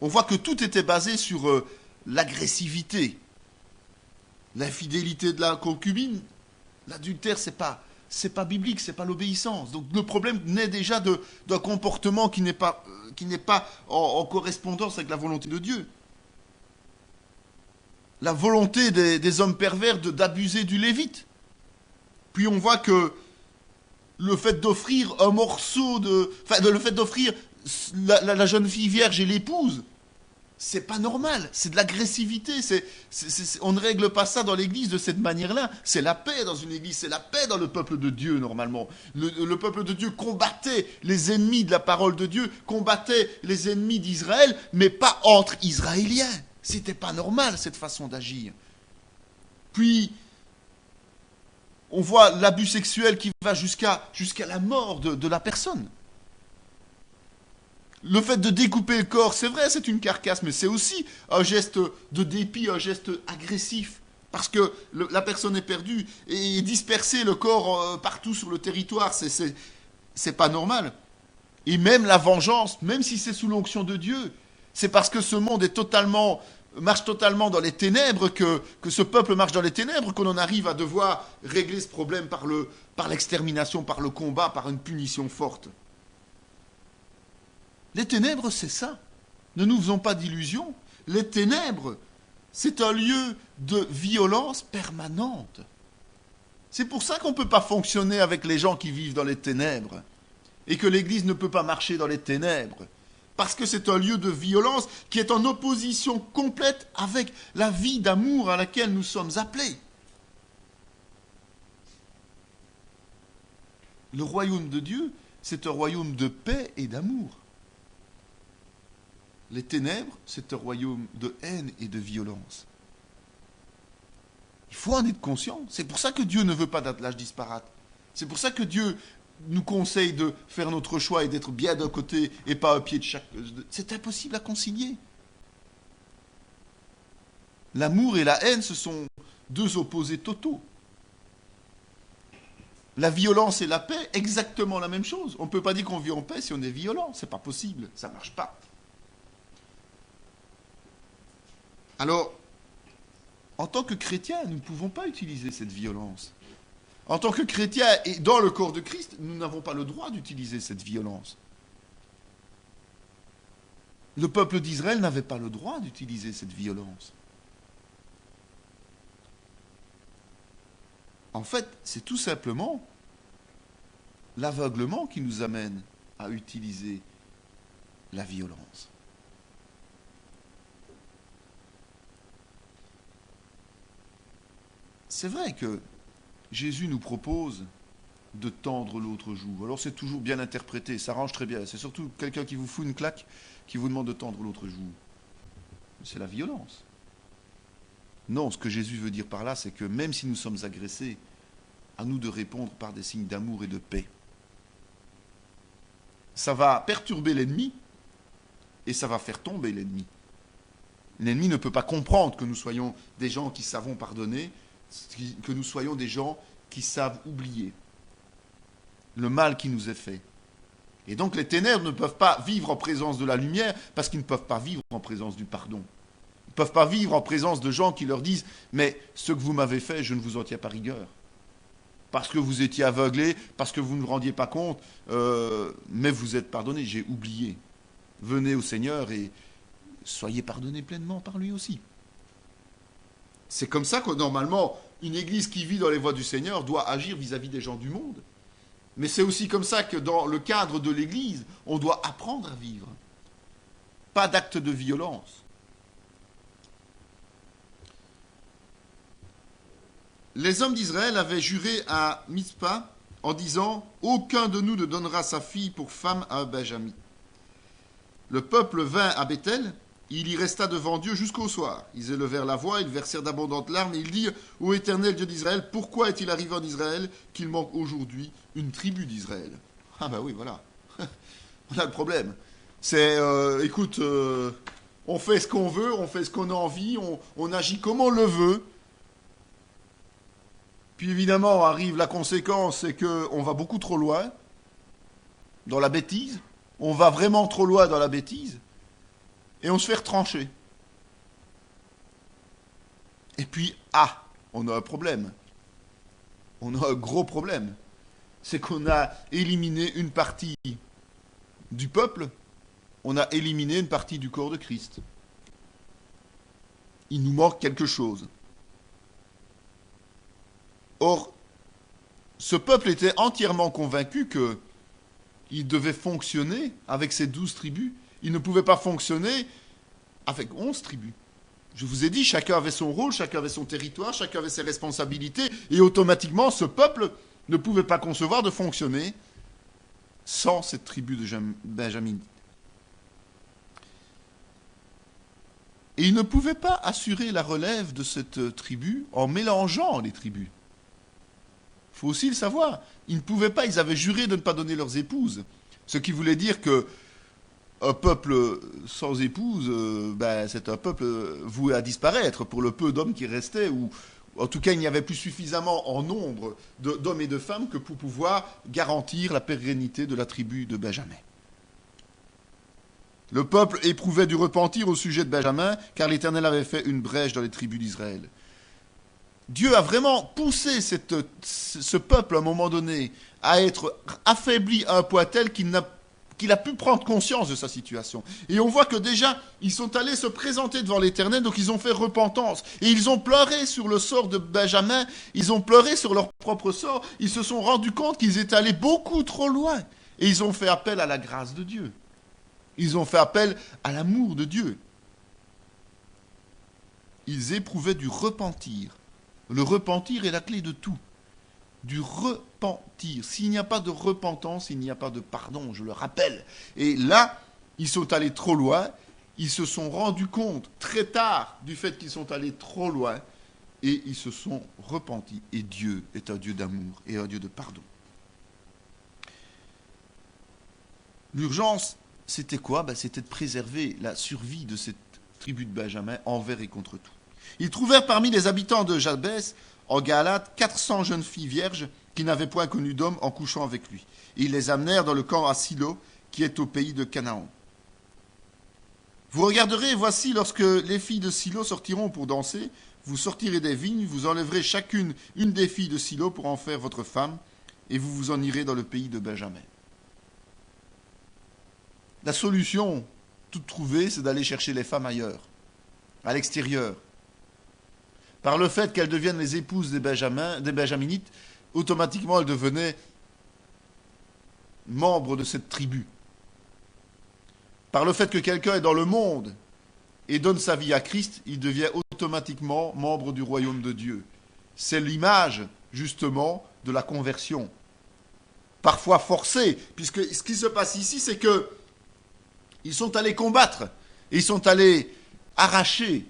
On voit que tout était basé sur l'agressivité, l'infidélité de la concubine, l'adultère, c'est pas biblique, c'est pas l'obéissance. Donc le problème naît déjà d'un comportement qui n'est pas en correspondance avec la volonté de Dieu. La volonté des hommes pervers d'abuser du Lévite. Puis on voit que le fait d'offrir un morceau le fait d'offrir la jeune fille vierge et l'épouse, c'est pas normal, c'est de l'agressivité, on ne règle pas ça dans l'église de cette manière-là. C'est la paix dans une église, c'est la paix dans le peuple de Dieu normalement. Le peuple de Dieu combattait les ennemis de la parole de Dieu, combattait les ennemis d'Israël, mais pas entre Israéliens. C'était pas normal cette façon d'agir. Puis, on voit l'abus sexuel qui va jusqu'à la mort de la personne. Le fait de découper le corps, c'est vrai, c'est une carcasse, mais c'est aussi un geste de dépit, un geste agressif. Parce que la personne est perdue et disperser le corps partout sur le territoire, c'est pas normal. Et même la vengeance, même si c'est sous l'onction de Dieu, c'est parce que ce monde marche totalement dans les ténèbres, que ce peuple marche dans les ténèbres, qu'on en arrive à devoir régler ce problème par l'extermination, par le combat, par une punition forte. Les ténèbres, c'est ça. Ne nous faisons pas d'illusions. Les ténèbres, c'est un lieu de violence permanente. C'est pour ça qu'on ne peut pas fonctionner avec les gens qui vivent dans les ténèbres. Et que l'Église ne peut pas marcher dans les ténèbres. Parce que c'est un lieu de violence qui est en opposition complète avec la vie d'amour à laquelle nous sommes appelés. Le royaume de Dieu, c'est un royaume de paix et d'amour. Les ténèbres, c'est un royaume de haine et de violence. Il faut en être conscient. C'est pour ça que Dieu ne veut pas d'attelage disparate. C'est pour ça que Dieu nous conseille de faire notre choix et d'être bien d'un côté et pas un pied de chaque... C'est impossible à concilier. L'amour et la haine, ce sont deux opposés totaux. La violence et la paix, exactement la même chose. On ne peut pas dire qu'on vit en paix si on est violent. C'est pas possible. Ça ne marche pas. Alors, en tant que chrétiens, nous ne pouvons pas utiliser cette violence. En tant que chrétiens et dans le corps de Christ, nous n'avons pas le droit d'utiliser cette violence. Le peuple d'Israël n'avait pas le droit d'utiliser cette violence. En fait, c'est tout simplement l'aveuglement qui nous amène à utiliser la violence. C'est vrai que Jésus nous propose de tendre l'autre joue. Alors c'est toujours bien interprété, ça arrange très bien. C'est surtout quelqu'un qui vous fout une claque, qui vous demande de tendre l'autre joue. C'est la violence. Non, ce que Jésus veut dire par là, c'est que même si nous sommes agressés, à nous de répondre par des signes d'amour et de paix. Ça va perturber l'ennemi et ça va faire tomber l'ennemi. L'ennemi ne peut pas comprendre que nous soyons des gens qui savons pardonner, que nous soyons des gens qui savent oublier le mal qui nous est fait. Et donc les ténèbres ne peuvent pas vivre en présence de la lumière parce qu'ils ne peuvent pas vivre en présence du pardon. Ils ne peuvent pas vivre en présence de gens qui leur disent « Mais ce que vous m'avez fait, je ne vous en tiens pas rigueur. Parce que vous étiez aveuglés, parce que vous ne vous rendiez pas compte, mais vous êtes pardonnés, j'ai oublié. Venez au Seigneur et soyez pardonnés pleinement par lui aussi. » C'est comme ça que normalement, une église qui vit dans les voies du Seigneur doit agir vis-à-vis des gens du monde. Mais c'est aussi comme ça que dans le cadre de l'église, on doit apprendre à vivre. Pas d'acte de violence. Les hommes d'Israël avaient juré à Mizpa en disant « Aucun de nous ne donnera sa fille pour femme à un Benjamin. » Le peuple vint à Béthel. Il y resta devant Dieu jusqu'au soir. Ils élevèrent la voix, ils versèrent d'abondantes larmes, et ils dirent « Ô Éternel Dieu d'Israël, pourquoi est-il arrivé en Israël qu'il manque aujourd'hui une tribu d'Israël ?» Ah ben oui, voilà. On a le problème. C'est, écoute, on fait ce qu'on veut, on fait ce qu'on a envie, on agit comme on le veut. Puis évidemment, arrive la conséquence, c'est qu'on va beaucoup trop loin dans la bêtise. On va vraiment trop loin dans la bêtise. Et on se fait retrancher. Et puis, on a un problème. On a un gros problème. C'est qu'on a éliminé une partie du peuple, on a éliminé une partie du corps de Christ. Il nous manque quelque chose. Or, ce peuple était entièrement convaincu qu'il devait fonctionner avec ces 12 tribus. Il ne pouvait pas fonctionner avec 11 tribus. Je vous ai dit, chacun avait son rôle, chacun avait son territoire, chacun avait ses responsabilités, et automatiquement, ce peuple ne pouvait pas concevoir de fonctionner sans cette tribu de Benjamin. Et il ne pouvait pas assurer la relève de cette tribu en mélangeant les tribus. Il faut aussi le savoir. Ils ne pouvaient pas, ils avaient juré de ne pas donner leurs épouses. Ce qui voulait dire que un peuple sans épouse, c'est un peuple voué à disparaître pour le peu d'hommes qui restaient, ou en tout cas il n'y avait plus suffisamment en nombre d'hommes et de femmes que pour pouvoir garantir la pérennité de la tribu de Benjamin. Le peuple éprouvait du repentir au sujet de Benjamin, car l'Éternel avait fait une brèche dans les tribus d'Israël. Dieu a vraiment poussé ce peuple à un moment donné à être affaibli à un point tel qu'il a pu prendre conscience de sa situation. Et on voit que déjà, ils sont allés se présenter devant l'Éternel, donc ils ont fait repentance. Et ils ont pleuré sur le sort de Benjamin, ils ont pleuré sur leur propre sort, ils se sont rendus compte qu'ils étaient allés beaucoup trop loin. Et ils ont fait appel à la grâce de Dieu. Ils ont fait appel à l'amour de Dieu. Ils éprouvaient du repentir. Le repentir est la clé de tout. Du repentir. S'il n'y a pas de repentance, il n'y a pas de pardon, je le rappelle. Et là, ils sont allés trop loin. Ils se sont rendus compte très tard du fait qu'ils sont allés trop loin. Et ils se sont repentis. Et Dieu est un Dieu d'amour et un Dieu de pardon. L'urgence, c'était quoi? C'était de préserver la survie de cette tribu de Benjamin envers et contre tout. Ils trouvèrent parmi les habitants de Jabès, en Galate, 400 jeunes filles vierges qui n'avaient point connu d'homme en couchant avec lui. Et ils les amenèrent dans le camp à Silo, qui est au pays de Canaan. Vous regarderez, et voici, lorsque les filles de Silo sortiront pour danser, vous sortirez des vignes, vous enlèverez chacune une des filles de Silo pour en faire votre femme, et vous vous en irez dans le pays de Benjamin. La solution toute trouvée, c'est d'aller chercher les femmes ailleurs, à l'extérieur. Par le fait qu'elles deviennent les épouses des Benjaminites, automatiquement elles devenaient membres de cette tribu. Par le fait que quelqu'un est dans le monde et donne sa vie à Christ, il devient automatiquement membre du royaume de Dieu. C'est l'image, justement, de la conversion. Parfois forcée, puisque ce qui se passe ici, c'est que ils sont allés combattre, et ils sont allés arracher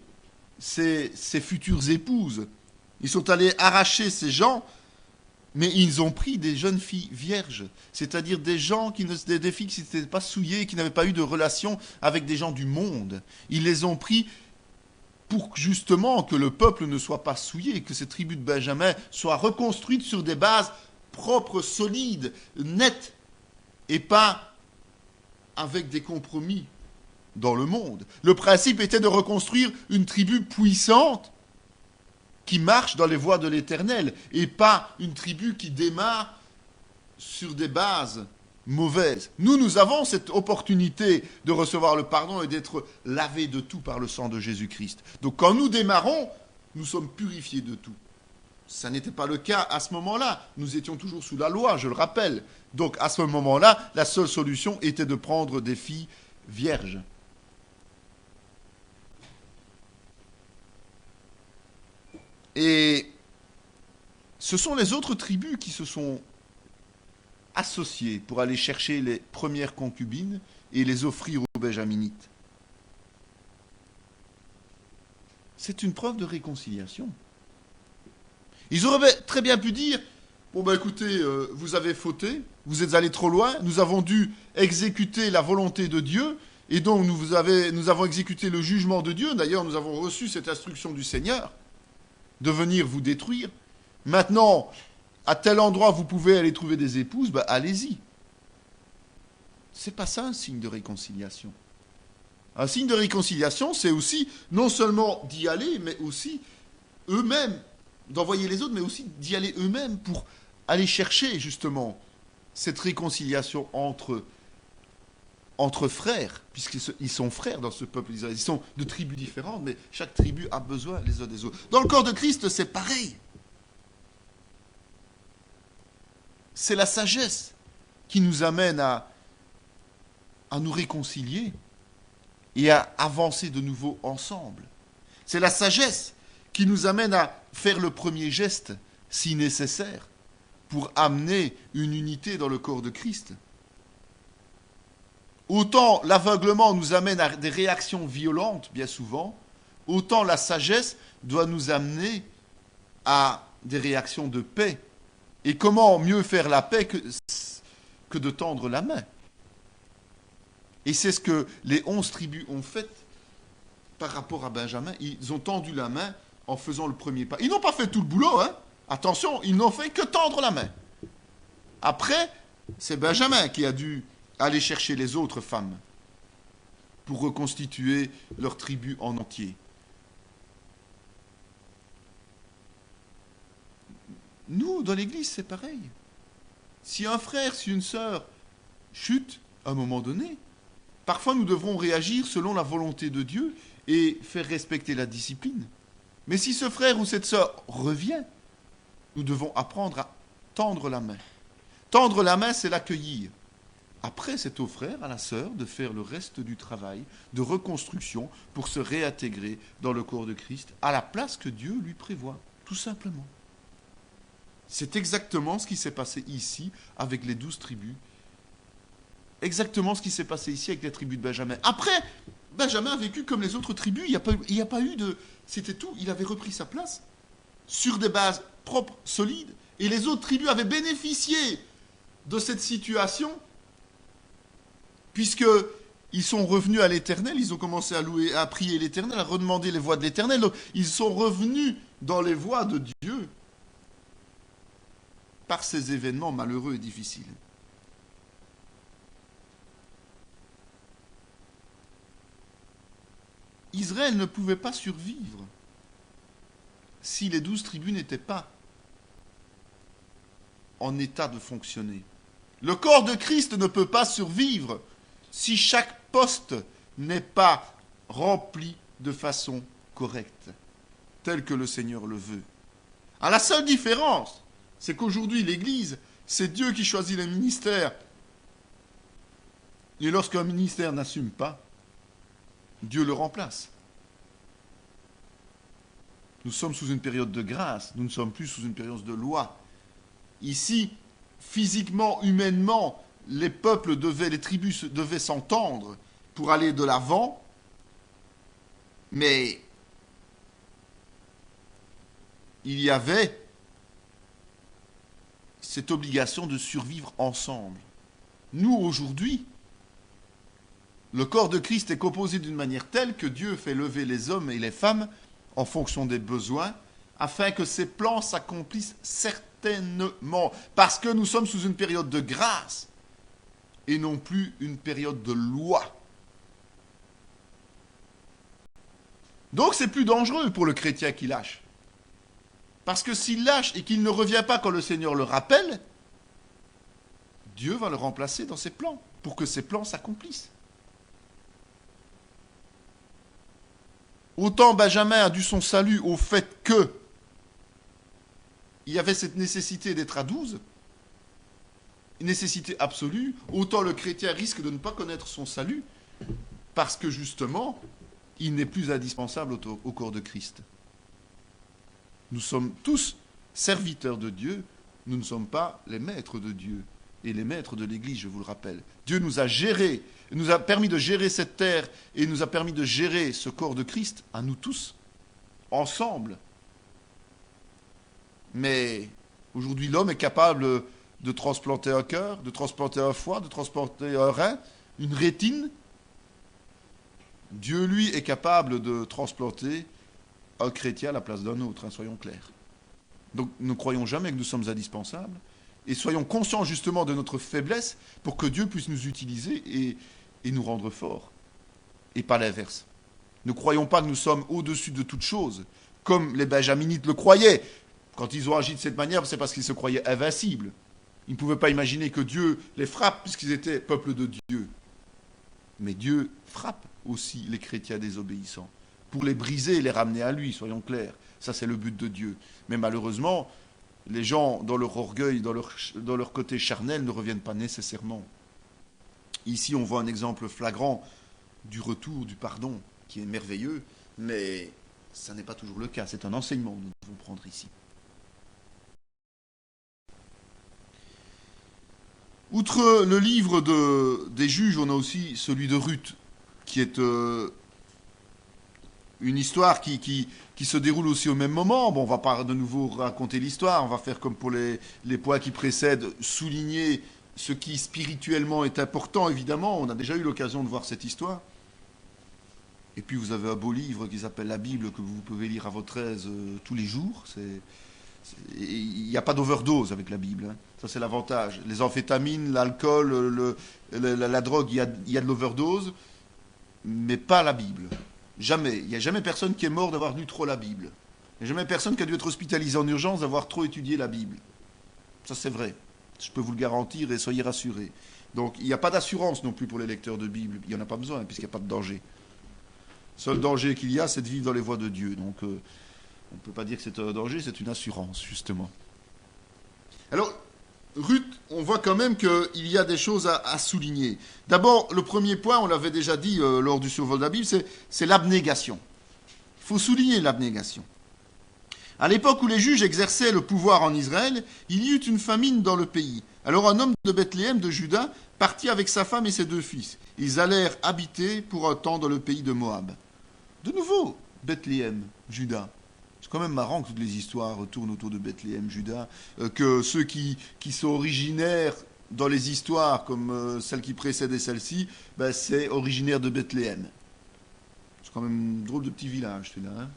ces futures épouses. Ils sont allés arracher ces gens, mais ils ont pris des jeunes filles vierges, c'est-à-dire des filles qui n'étaient pas souillées, qui n'avaient pas eu de relation avec des gens du monde. Ils les ont pris pour justement que le peuple ne soit pas souillé, que cette tribu de Benjamin soit reconstruite sur des bases propres, solides, nettes, et pas avec des compromis dans le monde. Le principe était de reconstruire une tribu puissante qui marche dans les voies de l'Éternel et pas une tribu qui démarre sur des bases mauvaises. Nous avons cette opportunité de recevoir le pardon et d'être lavés de tout par le sang de Jésus-Christ. Donc quand nous démarrons, nous sommes purifiés de tout. Ça n'était pas le cas à ce moment-là. Nous étions toujours sous la loi, je le rappelle. Donc à ce moment-là, la seule solution était de prendre des filles vierges. Et ce sont les autres tribus qui se sont associées pour aller chercher les premières concubines et les offrir aux Benjaminites. C'est une preuve de réconciliation. Ils auraient très bien pu dire, bon écoutez, vous avez fauté, vous êtes allés trop loin, nous avons dû exécuter la volonté de Dieu, et donc nous avons exécuté le jugement de Dieu. D'ailleurs, nous avons reçu cette instruction du Seigneur de venir vous détruire. Maintenant, à tel endroit, vous pouvez aller trouver des épouses, allez-y. C'est pas ça un signe de réconciliation. Un signe de réconciliation, c'est aussi non seulement d'y aller, mais aussi eux-mêmes, d'envoyer les autres, mais aussi d'y aller eux-mêmes pour aller chercher justement cette réconciliation entre frères, puisqu'ils sont frères dans ce peuple d'Israël. Ils sont de tribus différentes, mais chaque tribu a besoin les uns des autres. Dans le corps de Christ, c'est pareil. C'est la sagesse qui nous amène à nous réconcilier et à avancer de nouveau ensemble. C'est la sagesse qui nous amène à faire le premier geste, si nécessaire, pour amener une unité dans le corps de Christ. Autant l'aveuglement nous amène à des réactions violentes, bien souvent, autant la sagesse doit nous amener à des réactions de paix. Et comment mieux faire la paix que de tendre la main? Et c'est ce que les 11 tribus ont fait par rapport à Benjamin. Ils ont tendu la main en faisant le premier pas. Ils n'ont pas fait tout le boulot, hein. Attention, ils n'ont fait que tendre la main. Après, c'est Benjamin qui a dû aller chercher les autres femmes pour reconstituer leur tribu en entier. Nous, dans l'Église, c'est pareil. Si un frère, si une sœur chute à un moment donné, parfois nous devrons réagir selon la volonté de Dieu et faire respecter la discipline. Mais si ce frère ou cette sœur revient, nous devons apprendre à tendre la main. Tendre la main, c'est l'accueillir. Après, c'est au frère, à la sœur, de faire le reste du travail de reconstruction pour se réintégrer dans le corps de Christ à la place que Dieu lui prévoit, tout simplement. C'est exactement ce qui s'est passé ici avec les 12 tribus. Exactement ce qui s'est passé ici avec les tribus de Benjamin. Après, Benjamin a vécu comme les autres tribus. Il n'y a pas eu de... C'était tout. Il avait repris sa place sur des bases propres, solides. Et les autres tribus avaient bénéficié de cette situation puisqu'ils sont revenus à l'Éternel. Ils ont commencé à prier l'Éternel, à redemander les voies de l'Éternel. Donc, ils sont revenus dans les voies de Dieu par ces événements malheureux et difficiles. Israël ne pouvait pas survivre si les 12 tribus n'étaient pas en état de fonctionner. Le corps de Christ ne peut pas survivre si chaque poste n'est pas rempli de façon correcte, tel que le Seigneur le veut. À la seule différence, c'est qu'aujourd'hui, l'Église, c'est Dieu qui choisit les ministères. Et lorsqu'un ministère n'assume pas, Dieu le remplace. Nous sommes sous une période de grâce, nous ne sommes plus sous une période de loi. Ici, physiquement, humainement, les peuples les tribus devaient s'entendre pour aller de l'avant, mais il y avait cette obligation de survivre ensemble. Nous, aujourd'hui, le corps de Christ est composé d'une manière telle que Dieu fait lever les hommes et les femmes en fonction des besoins, afin que ses plans s'accomplissent certainement, parce que nous sommes sous une période de grâce et non plus une période de loi. Donc c'est plus dangereux pour le chrétien qui lâche. Parce que s'il lâche et qu'il ne revient pas quand le Seigneur le rappelle, Dieu va le remplacer dans ses plans, pour que ses plans s'accomplissent. Autant Benjamin a dû son salut au fait que il y avait cette nécessité d'être à 12, une nécessité absolue, autant le chrétien risque de ne pas connaître son salut, parce que justement, il n'est plus indispensable au corps de Christ. Nous sommes tous serviteurs de Dieu, nous ne sommes pas les maîtres de Dieu et les maîtres de l'Église, je vous le rappelle. Dieu nous a gérés, nous a permis de gérer cette terre et nous a permis de gérer ce corps de Christ à nous tous, ensemble. Mais aujourd'hui, l'homme est capable de transplanter un cœur, de transplanter un foie, de transplanter un rein, une rétine. Dieu, lui, est capable de transplanter un chrétien à la place d'un autre, soyons clairs. Donc ne croyons jamais que nous sommes indispensables et soyons conscients justement de notre faiblesse pour que Dieu puisse nous utiliser et nous rendre forts, et pas l'inverse. Ne croyons pas que nous sommes au-dessus de toute chose, comme les Benjaminites le croyaient. Quand ils ont agi de cette manière, c'est parce qu'ils se croyaient invincibles. Ils ne pouvaient pas imaginer que Dieu les frappe, puisqu'ils étaient peuple de Dieu. Mais Dieu frappe aussi les chrétiens désobéissants, pour les briser et les ramener à lui, soyons clairs. Ça, c'est le but de Dieu. Mais malheureusement, les gens, dans leur orgueil, dans leur côté charnel, ne reviennent pas nécessairement. Ici, on voit un exemple flagrant du retour, du pardon, qui est merveilleux, mais ça n'est pas toujours le cas. C'est un enseignement que nous devons prendre ici. Outre le livre des juges, on a aussi celui de Ruth, qui est une histoire qui se déroule aussi au même moment. Bon, on ne va pas de nouveau raconter l'histoire, on va faire comme pour les points qui précèdent, souligner ce qui spirituellement est important, évidemment. On a déjà eu l'occasion de voir cette histoire. Et puis vous avez un beau livre qui s'appelle la Bible, que vous pouvez lire à votre aise tous les jours. Il n'y a pas d'overdose avec la Bible, hein. Ça c'est l'avantage. Les amphétamines, l'alcool, la drogue, il y a de l'overdose, mais pas la Bible. Jamais. Il n'y a jamais personne qui est mort d'avoir lu trop la Bible. Il n'y a jamais personne qui a dû être hospitalisé en urgence d'avoir trop étudié la Bible. Ça c'est vrai. Je peux vous le garantir et soyez rassurés. Donc il n'y a pas d'assurance non plus pour les lecteurs de Bible. Il n'y en a pas besoin puisqu'il n'y a pas de danger. Le seul danger qu'il y a, c'est de vivre dans les voies de Dieu. Donc on ne peut pas dire que c'est un danger, c'est une assurance, justement. Alors, Ruth, on voit quand même qu'il y a des choses à souligner. D'abord, le premier point, on l'avait déjà dit lors du survol de la Bible, c'est l'abnégation. Il faut souligner l'abnégation. À l'époque où les juges exerçaient le pouvoir en Israël, il y eut une famine dans le pays. Alors un homme de Bethléem, de Juda, partit avec sa femme et ses 2 fils. Ils allèrent habiter pour un temps dans le pays de Moab. De nouveau, Bethléem, Juda. C'est quand même marrant que toutes les histoires tournent autour de Bethléem, Juda, que ceux qui sont originaires dans les histoires, comme celle qui précède et celle-ci, ben, c'est originaire de Bethléem. C'est quand même un drôle de petit village, celui-là.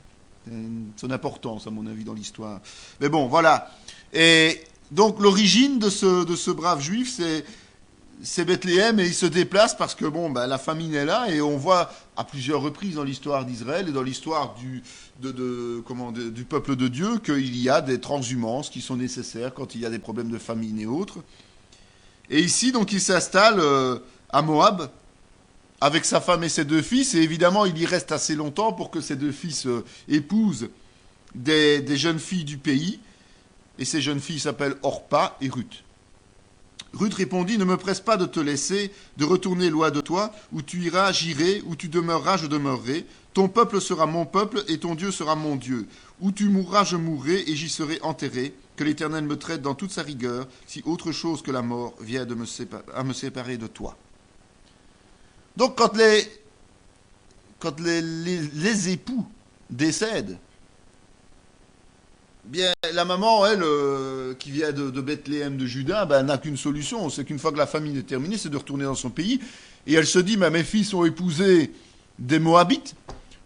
Son importance, à mon avis, dans l'histoire. Mais bon, voilà. Et donc, l'origine de ce brave juif, c'est Bethléem, et il se déplace parce que, bon, ben, la famine est là, et on voit à plusieurs reprises dans l'histoire d'Israël et dans l'histoire du peuple de Dieu qu'il y a des transhumances qui sont nécessaires quand il y a des problèmes de famine et autres. Et ici, donc, il s'installe à Moab, avec sa femme et ses 2 fils, et évidemment, il y reste assez longtemps pour que ses 2 fils épousent des jeunes filles du pays, et ces jeunes filles s'appellent Orpa et Ruth. Ruth répondit, « Ne me presse pas de te laisser, de retourner loin de toi, où tu iras, j'irai, où tu demeureras, je demeurerai, ton peuple sera mon peuple, et ton Dieu sera mon Dieu. Où tu mourras, je mourrai, et j'y serai enterré, que l'Éternel me traite dans toute sa rigueur, si autre chose que la mort vient à me séparer de toi. » Donc, quand les époux décèdent, bien, la maman, elle, qui vient de Bethléem, de Juda, ben, n'a qu'une solution. C'est qu'une fois que la famine est terminée, c'est de retourner dans son pays. Et elle se dit, mes fils ont épousé des Moabites,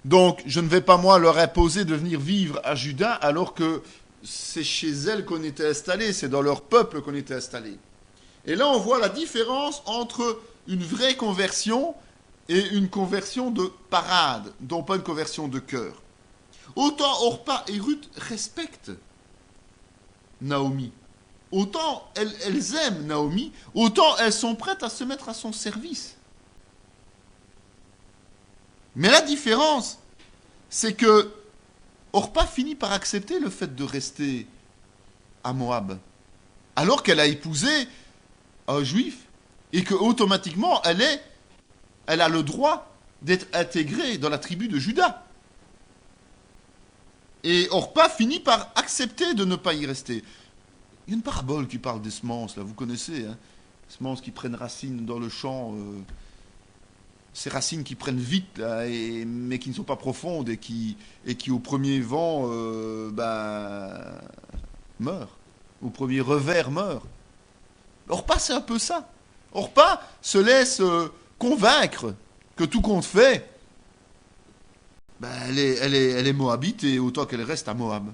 donc je ne vais pas, moi, leur imposer de venir vivre à Juda, alors que c'est chez elles qu'on était installé, c'est dans leur peuple qu'on était installé. Et là, on voit la différence entre une vraie conversion et une conversion de parade, donc pas une conversion de cœur. Autant Orpa et Ruth respectent Naomi, autant elles aiment Naomi, autant elles sont prêtes à se mettre à son service. Mais la différence, c'est que Orpa finit par accepter le fait de rester à Moab, alors qu'elle a épousé un juif, et que automatiquement elle a le droit d'être intégrée dans la tribu de Juda. Et Orpa finit par accepter de ne pas y rester. Il y a une parabole qui parle des semences, là, vous connaissez, hein, semences qui prennent racine dans le champ, ces racines qui prennent vite, là, mais qui ne sont pas profondes, et qui au premier vent, meurent. Au premier revers, meurent. Orpa, c'est un peu ça. Orpa se laisse convaincre que tout compte fait, elle est moabite, et autant qu'elle reste à Moab.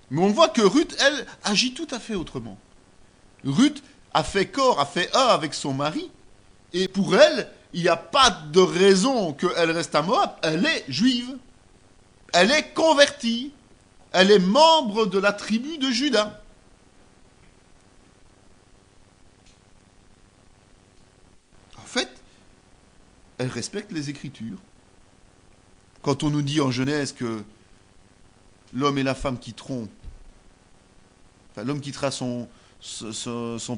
Mais on voit que Ruth, elle, agit tout à fait autrement. Ruth a fait corps, a fait un avec son mari, et pour elle, il n'y a pas de raison qu'elle reste à Moab. Elle est juive. Elle est convertie. Elle est membre de la tribu de Juda. En fait, elle respecte les Écritures. Quand on nous dit en Genèse que l'homme et la femme quitteront, l'homme quittera son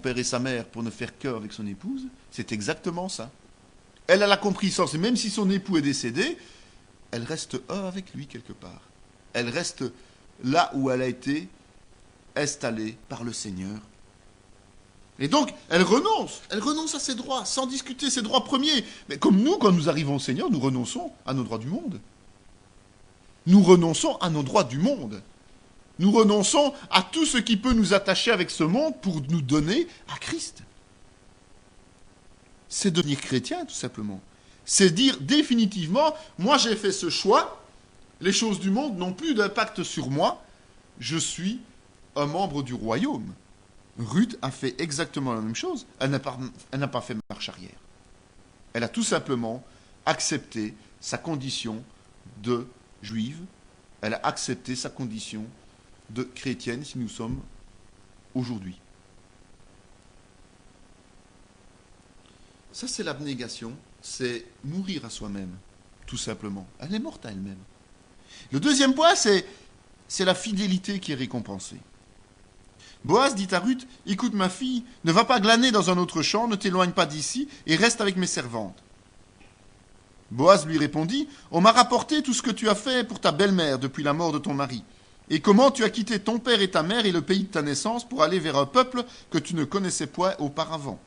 père et sa mère pour ne faire qu'un avec son épouse, c'est exactement ça. Elle a la compréhension, et même si son époux est décédé, elle reste un avec lui quelque part. Elle reste là où elle a été installée par le Seigneur. Et donc, elle renonce à ses droits, sans discuter ses droits premiers. Mais comme nous, quand nous arrivons au Seigneur, nous renonçons à nos droits du monde. Nous renonçons à nos droits du monde. Nous renonçons à tout ce qui peut nous attacher avec ce monde pour nous donner à Christ. C'est devenir chrétien, tout simplement. C'est dire définitivement, moi j'ai fait ce choix, les choses du monde n'ont plus d'impact sur moi, je suis un membre du royaume. Ruth a fait exactement la même chose, elle n'a pas fait marche arrière. Elle a tout simplement accepté sa condition de juive, elle a accepté sa condition de chrétienne si nous sommes aujourd'hui. Ça, c'est l'abnégation, c'est mourir à soi-même, tout simplement. Elle est morte à elle-même. Le deuxième point, c'est la fidélité qui est récompensée. Boaz dit à Ruth, écoute ma fille, ne va pas glaner dans un autre champ, ne t'éloigne pas d'ici et reste avec mes servantes. Boaz lui répondit, on m'a rapporté tout ce que tu as fait pour ta belle-mère depuis la mort de ton mari, et comment tu as quitté ton père et ta mère et le pays de ta naissance pour aller vers un peuple que tu ne connaissais point auparavant.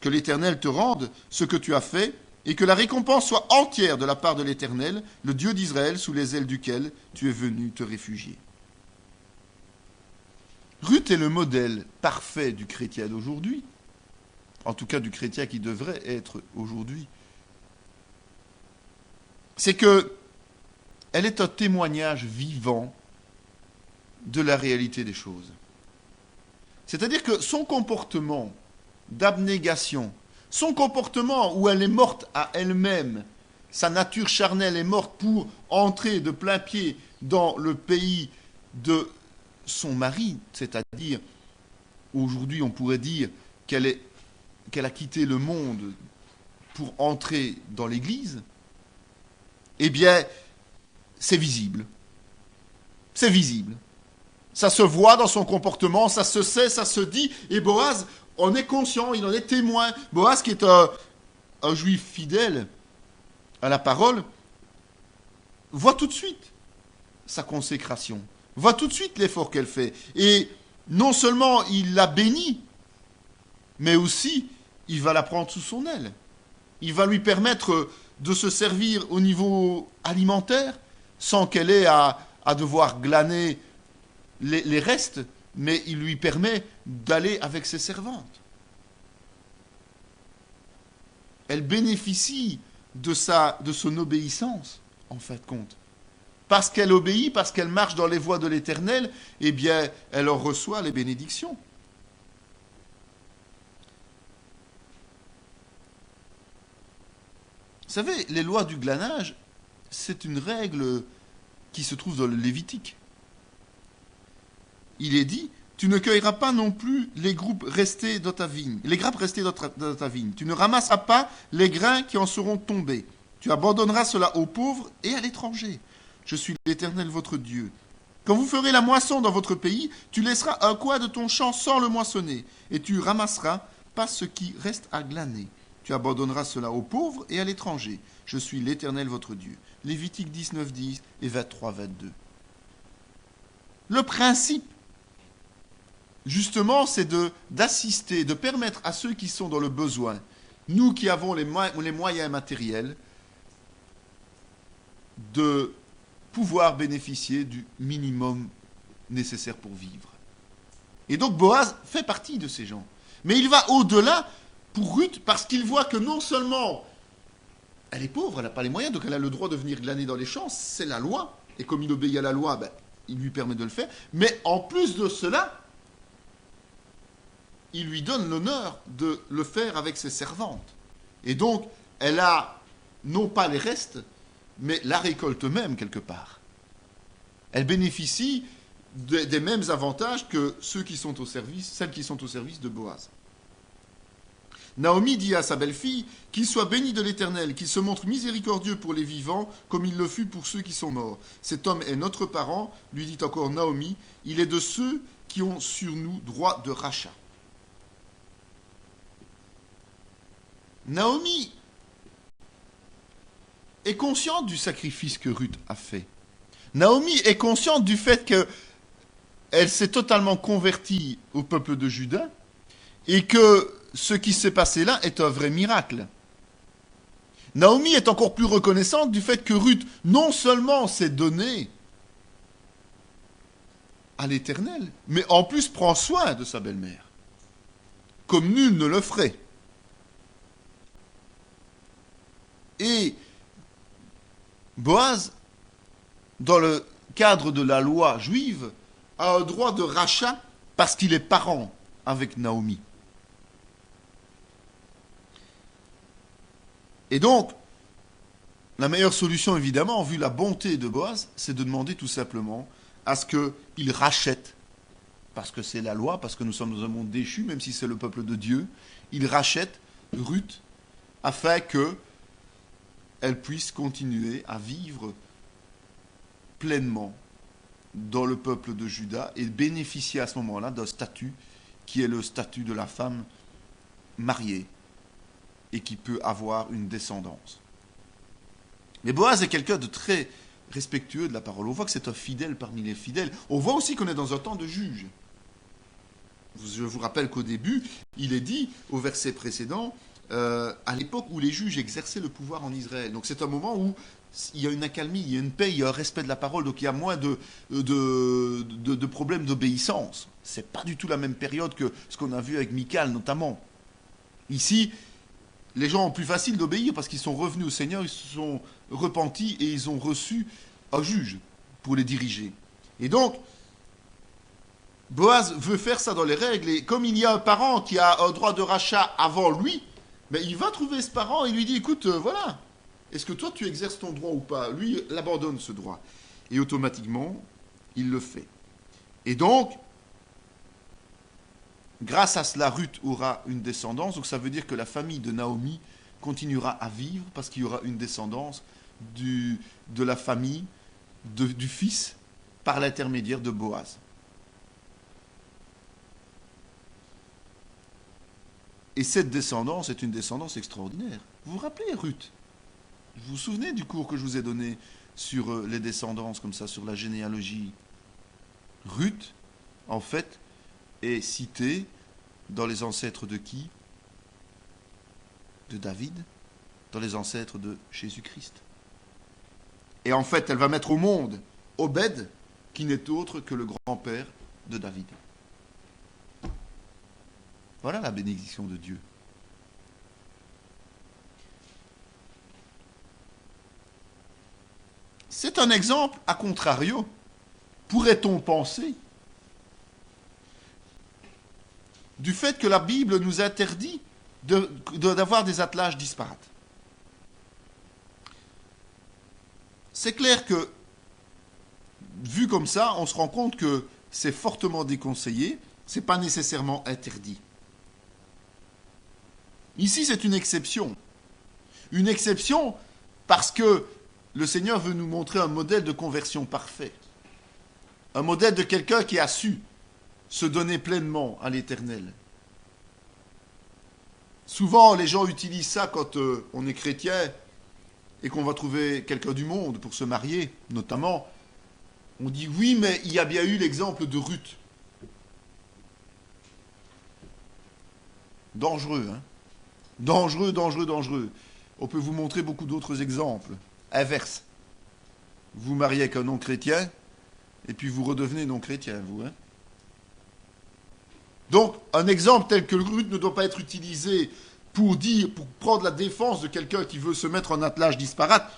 Que l'Éternel te rende ce que tu as fait, et que la récompense soit entière de la part de l'Éternel, le Dieu d'Israël, sous les ailes duquel tu es venu te réfugier. Ruth est le modèle parfait du chrétien d'aujourd'hui, en tout cas du chrétien qui devrait être aujourd'hui. C'est que elle est un témoignage vivant de la réalité des choses. C'est-à-dire que son comportement d'abnégation, son comportement où elle est morte à elle-même, sa nature charnelle est morte pour entrer de plein pied dans le pays de son mari, c'est-à-dire, aujourd'hui on pourrait dire qu'elle a quitté le monde pour entrer dans l'Église, eh bien, c'est visible. C'est visible. Ça se voit dans son comportement, ça se sait, ça se dit, et Boaz en est conscient, il en est témoin. Boaz, qui est un juif fidèle à la parole, voit tout de suite sa consécration, voit tout de suite l'effort qu'elle fait. Et non seulement il la bénit, mais aussi il va la prendre sous son aile. Il va lui permettre de se servir au niveau alimentaire sans qu'elle ait à devoir glaner les restes, mais il lui permet d'aller avec ses servantes. Elle bénéficie de son obéissance, en fin de compte. Parce qu'elle obéit, parce qu'elle marche dans les voies de l'Éternel, eh bien, elle en reçoit les bénédictions. Vous savez, les lois du glanage, c'est une règle qui se trouve dans le Lévitique. Il est dit, tu ne cueilleras pas non plus les grappes restées dans ta vigne. Tu ne ramasseras pas les grains qui en seront tombés. Tu abandonneras cela aux pauvres et à l'étranger. Je suis l'Éternel votre Dieu. Quand vous ferez la moisson dans votre pays, tu laisseras un coin de ton champ sans le moissonner, et tu ramasseras pas ce qui reste à glaner. Tu abandonneras cela aux pauvres et à l'étranger. Je suis l'Éternel votre Dieu. Lévitique 19, 10 et 23, 22. Le principe, justement, c'est d'assister, de permettre à ceux qui sont dans le besoin, nous qui avons les moyens matériels, de pouvoir bénéficier du minimum nécessaire pour vivre. Et donc Boaz fait partie de ces gens. Mais il va au-delà pour Ruth, parce qu'il voit que non seulement elle est pauvre, elle n'a pas les moyens, donc elle a le droit de venir glaner dans les champs, c'est la loi, et comme il obéit à la loi, il lui permet de le faire, mais en plus de cela, il lui donne l'honneur de le faire avec ses servantes. Et donc, elle a non pas les restes, mais la récolte même, quelque part. Elle bénéficie des mêmes avantages que celles qui sont au service de Boaz. Naomi dit à sa belle-fille, qu'il soit béni de l'Éternel, qu'il se montre miséricordieux pour les vivants, comme il le fut pour ceux qui sont morts. Cet homme est notre parent, lui dit encore Naomi, il est de ceux qui ont sur nous droit de rachat. Naomi est consciente du sacrifice que Ruth a fait. Naomi est consciente du fait qu'elle s'est totalement convertie au peuple de Juda et que ce qui s'est passé là est un vrai miracle. Naomi est encore plus reconnaissante du fait que Ruth non seulement s'est donnée à l'Éternel, mais en plus prend soin de sa belle-mère, comme nul ne le ferait. Et Boaz, dans le cadre de la loi juive, a un droit de rachat parce qu'il est parent avec Naomi. Et donc, la meilleure solution, évidemment, vu la bonté de Boaz, c'est de demander tout simplement à ce qu'il rachète, parce que c'est la loi, parce que nous sommes dans un monde déchu, même si c'est le peuple de Dieu, il rachète Ruth afin qu'elle puisse continuer à vivre pleinement dans le peuple de Juda et bénéficiait à ce moment-là d'un statut qui est le statut de la femme mariée et qui peut avoir une descendance. Mais Boaz est quelqu'un de très respectueux de la parole. On voit que c'est un fidèle parmi les fidèles. On voit aussi qu'on est dans un temps de juge. Je vous rappelle qu'au début, il est dit, au verset précédent, à l'époque où les juges exerçaient le pouvoir en Israël. Donc c'est un moment où il y a une accalmie, il y a une paix, il y a un respect de la parole, donc il y a moins de problèmes d'obéissance. C'est pas du tout la même période que ce qu'on a vu avec Michal notamment. Ici, les gens ont plus facile d'obéir parce qu'ils sont revenus au Seigneur, ils se sont repentis et ils ont reçu un juge pour les diriger. Et donc, Boaz veut faire ça dans les règles, et comme il y a un parent qui a un droit de rachat avant lui, mais il va trouver ce parent et lui dit, écoute, voilà, est-ce que toi tu exerces ton droit ou pas? Lui, il abandonne ce droit. Et automatiquement, il le fait. Et donc, grâce à cela, Ruth aura une descendance, donc ça veut dire que la famille de Naomi continuera à vivre parce qu'il y aura une descendance de la famille du fils par l'intermédiaire de Boaz. Et cette descendance est une descendance extraordinaire. Vous vous rappelez Ruth? Vous vous souvenez du cours que je vous ai donné sur les descendances, comme ça, sur la généalogie? Ruth, en fait, est citée dans les ancêtres de qui? De David, dans les ancêtres de Jésus-Christ. Et en fait, elle va mettre au monde Obed, qui n'est autre que le grand-père de David. Voilà la bénédiction de Dieu. C'est un exemple, à contrario, pourrait-on penser, du fait que la Bible nous interdit d'avoir des attelages disparates. C'est clair que, vu comme ça, on se rend compte que c'est fortement déconseillé, c'est pas nécessairement interdit. Ici, c'est une exception. Une exception parce que le Seigneur veut nous montrer un modèle de conversion parfait. Un modèle de quelqu'un qui a su se donner pleinement à l'Éternel. Souvent, les gens utilisent ça quand on est chrétien et qu'on va trouver quelqu'un du monde pour se marier, notamment. On dit oui, mais il y a bien eu l'exemple de Ruth. Dangereux, hein? Dangereux, dangereux, dangereux. On peut vous montrer beaucoup d'autres exemples. Inverse. Vous mariez avec un non-chrétien, et puis vous redevenez non-chrétien, vous. Hein? Donc, un exemple tel que Ruth ne doit pas être utilisé pour prendre la défense de quelqu'un qui veut se mettre en attelage disparate.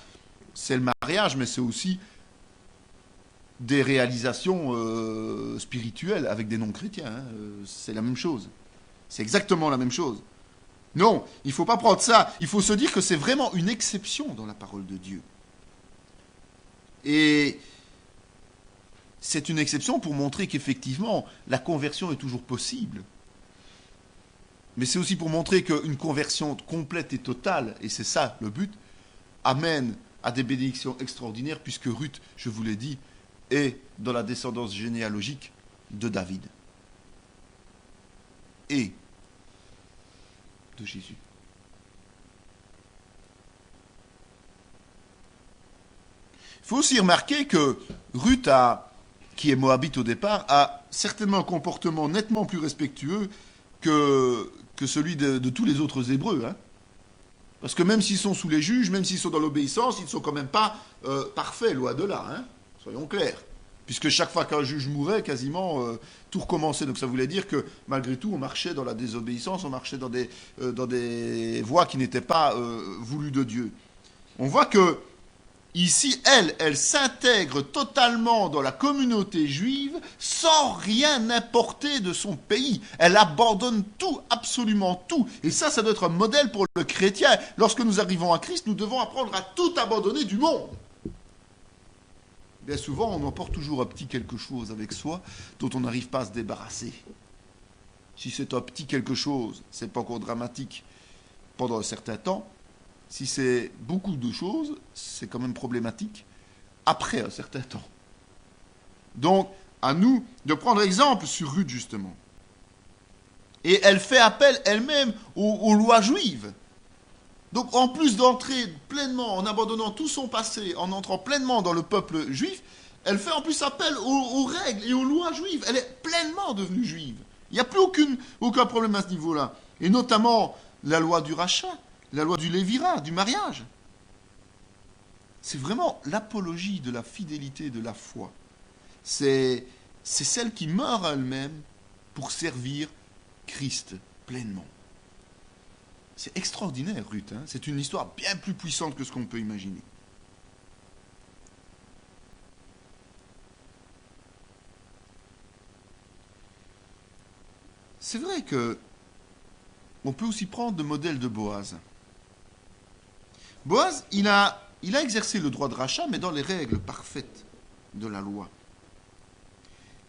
C'est le mariage, mais c'est aussi des réalisations spirituelles avec des non-chrétiens. Hein? C'est la même chose. C'est exactement la même chose. Non, il ne faut pas prendre ça. Il faut se dire que c'est vraiment une exception dans la parole de Dieu. Et c'est une exception pour montrer qu'effectivement, la conversion est toujours possible. Mais c'est aussi pour montrer qu'une conversion complète et totale, et c'est ça le but, amène à des bénédictions extraordinaires, puisque Ruth, je vous l'ai dit, est dans la descendance généalogique de David. Et de Jésus. Il faut aussi remarquer que Ruth, qui est moabite au départ, a certainement un comportement nettement plus respectueux que celui de tous les autres Hébreux. Hein. Parce que même s'ils sont sous les juges, même s'ils sont dans l'obéissance, ils ne sont quand même pas parfaits, loin de là. Hein. Soyons clairs. Puisque chaque fois qu'un juge mourait, quasiment, tout recommençait. Donc ça voulait dire que, malgré tout, on marchait dans la désobéissance, on marchait dans des voies qui n'étaient pas voulues de Dieu. On voit que, ici, elle s'intègre totalement dans la communauté juive sans rien importer de son pays. Elle abandonne tout, absolument tout. Et ça doit être un modèle pour le chrétien. Lorsque nous arrivons à Christ, nous devons apprendre à tout abandonner du monde. Bien souvent, on emporte toujours un petit quelque chose avec soi dont on n'arrive pas à se débarrasser. Si c'est un petit quelque chose, c'est pas encore dramatique pendant un certain temps. Si c'est beaucoup de choses, c'est quand même problématique après un certain temps. Donc, à nous de prendre exemple sur Ruth, justement. Et elle fait appel elle-même aux lois juives. Donc, en plus d'entrer pleinement, en abandonnant tout son passé, en entrant pleinement dans le peuple juif, elle fait en plus appel aux règles et aux lois juives. Elle est pleinement devenue juive. Il n'y a plus aucun problème à ce niveau-là. Et notamment la loi du rachat, la loi du lévirat, du mariage. C'est vraiment l'apologie de la fidélité de la foi. C'est celle qui meurt à elle-même pour servir Christ pleinement. C'est extraordinaire, Ruth. Hein. C'est une histoire bien plus puissante que ce qu'on peut imaginer. C'est vrai que on peut aussi prendre le modèle de Boaz. Boaz, il a exercé le droit de rachat, mais dans les règles parfaites de la loi.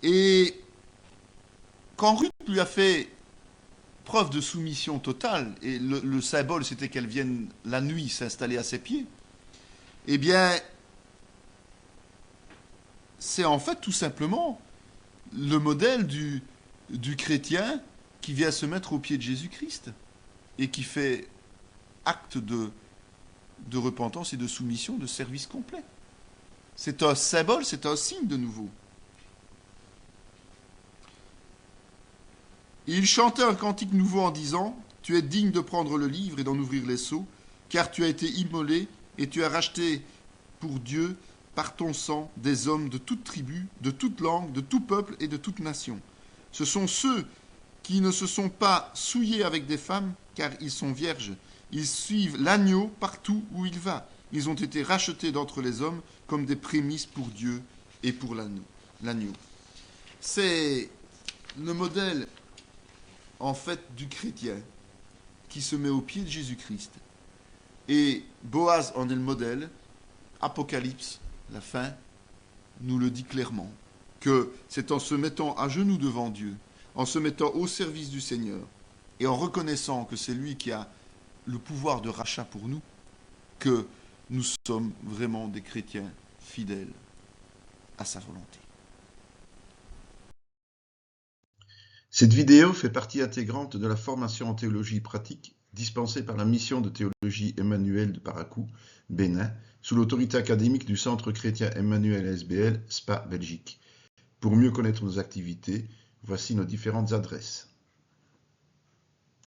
Et quand Ruth lui a fait preuve de soumission totale, et le symbole c'était qu'elle vienne la nuit s'installer à ses pieds, eh bien, c'est en fait tout simplement le modèle du chrétien qui vient se mettre au pied de Jésus-Christ et qui fait acte de repentance et de soumission, de service complet. C'est un symbole, c'est un signe de nouveau. Et il chantait un cantique nouveau en disant « Tu es digne de prendre le livre et d'en ouvrir les sceaux, car tu as été immolé et tu as racheté pour Dieu par ton sang des hommes de toute tribu, de toute langue, de tout peuple et de toute nation. Ce sont ceux qui ne se sont pas souillés avec des femmes, car ils sont vierges. Ils suivent l'agneau partout où il va. Ils ont été rachetés d'entre les hommes comme des prémices pour Dieu et pour l'agneau. » C'est le modèle, en fait, du chrétien qui se met au pied de Jésus-Christ. Et Boaz en est le modèle. Apocalypse, la fin, nous le dit clairement, que c'est en se mettant à genoux devant Dieu, en se mettant au service du Seigneur, et en reconnaissant que c'est lui qui a le pouvoir de rachat pour nous, que nous sommes vraiment des chrétiens fidèles à sa volonté. Cette vidéo fait partie intégrante de la formation en théologie pratique dispensée par la mission de théologie Emmanuel de Parakou, Bénin, sous l'autorité académique du Centre chrétien Emmanuel SBL, Spa, Belgique. Pour mieux connaître nos activités, voici nos différentes adresses.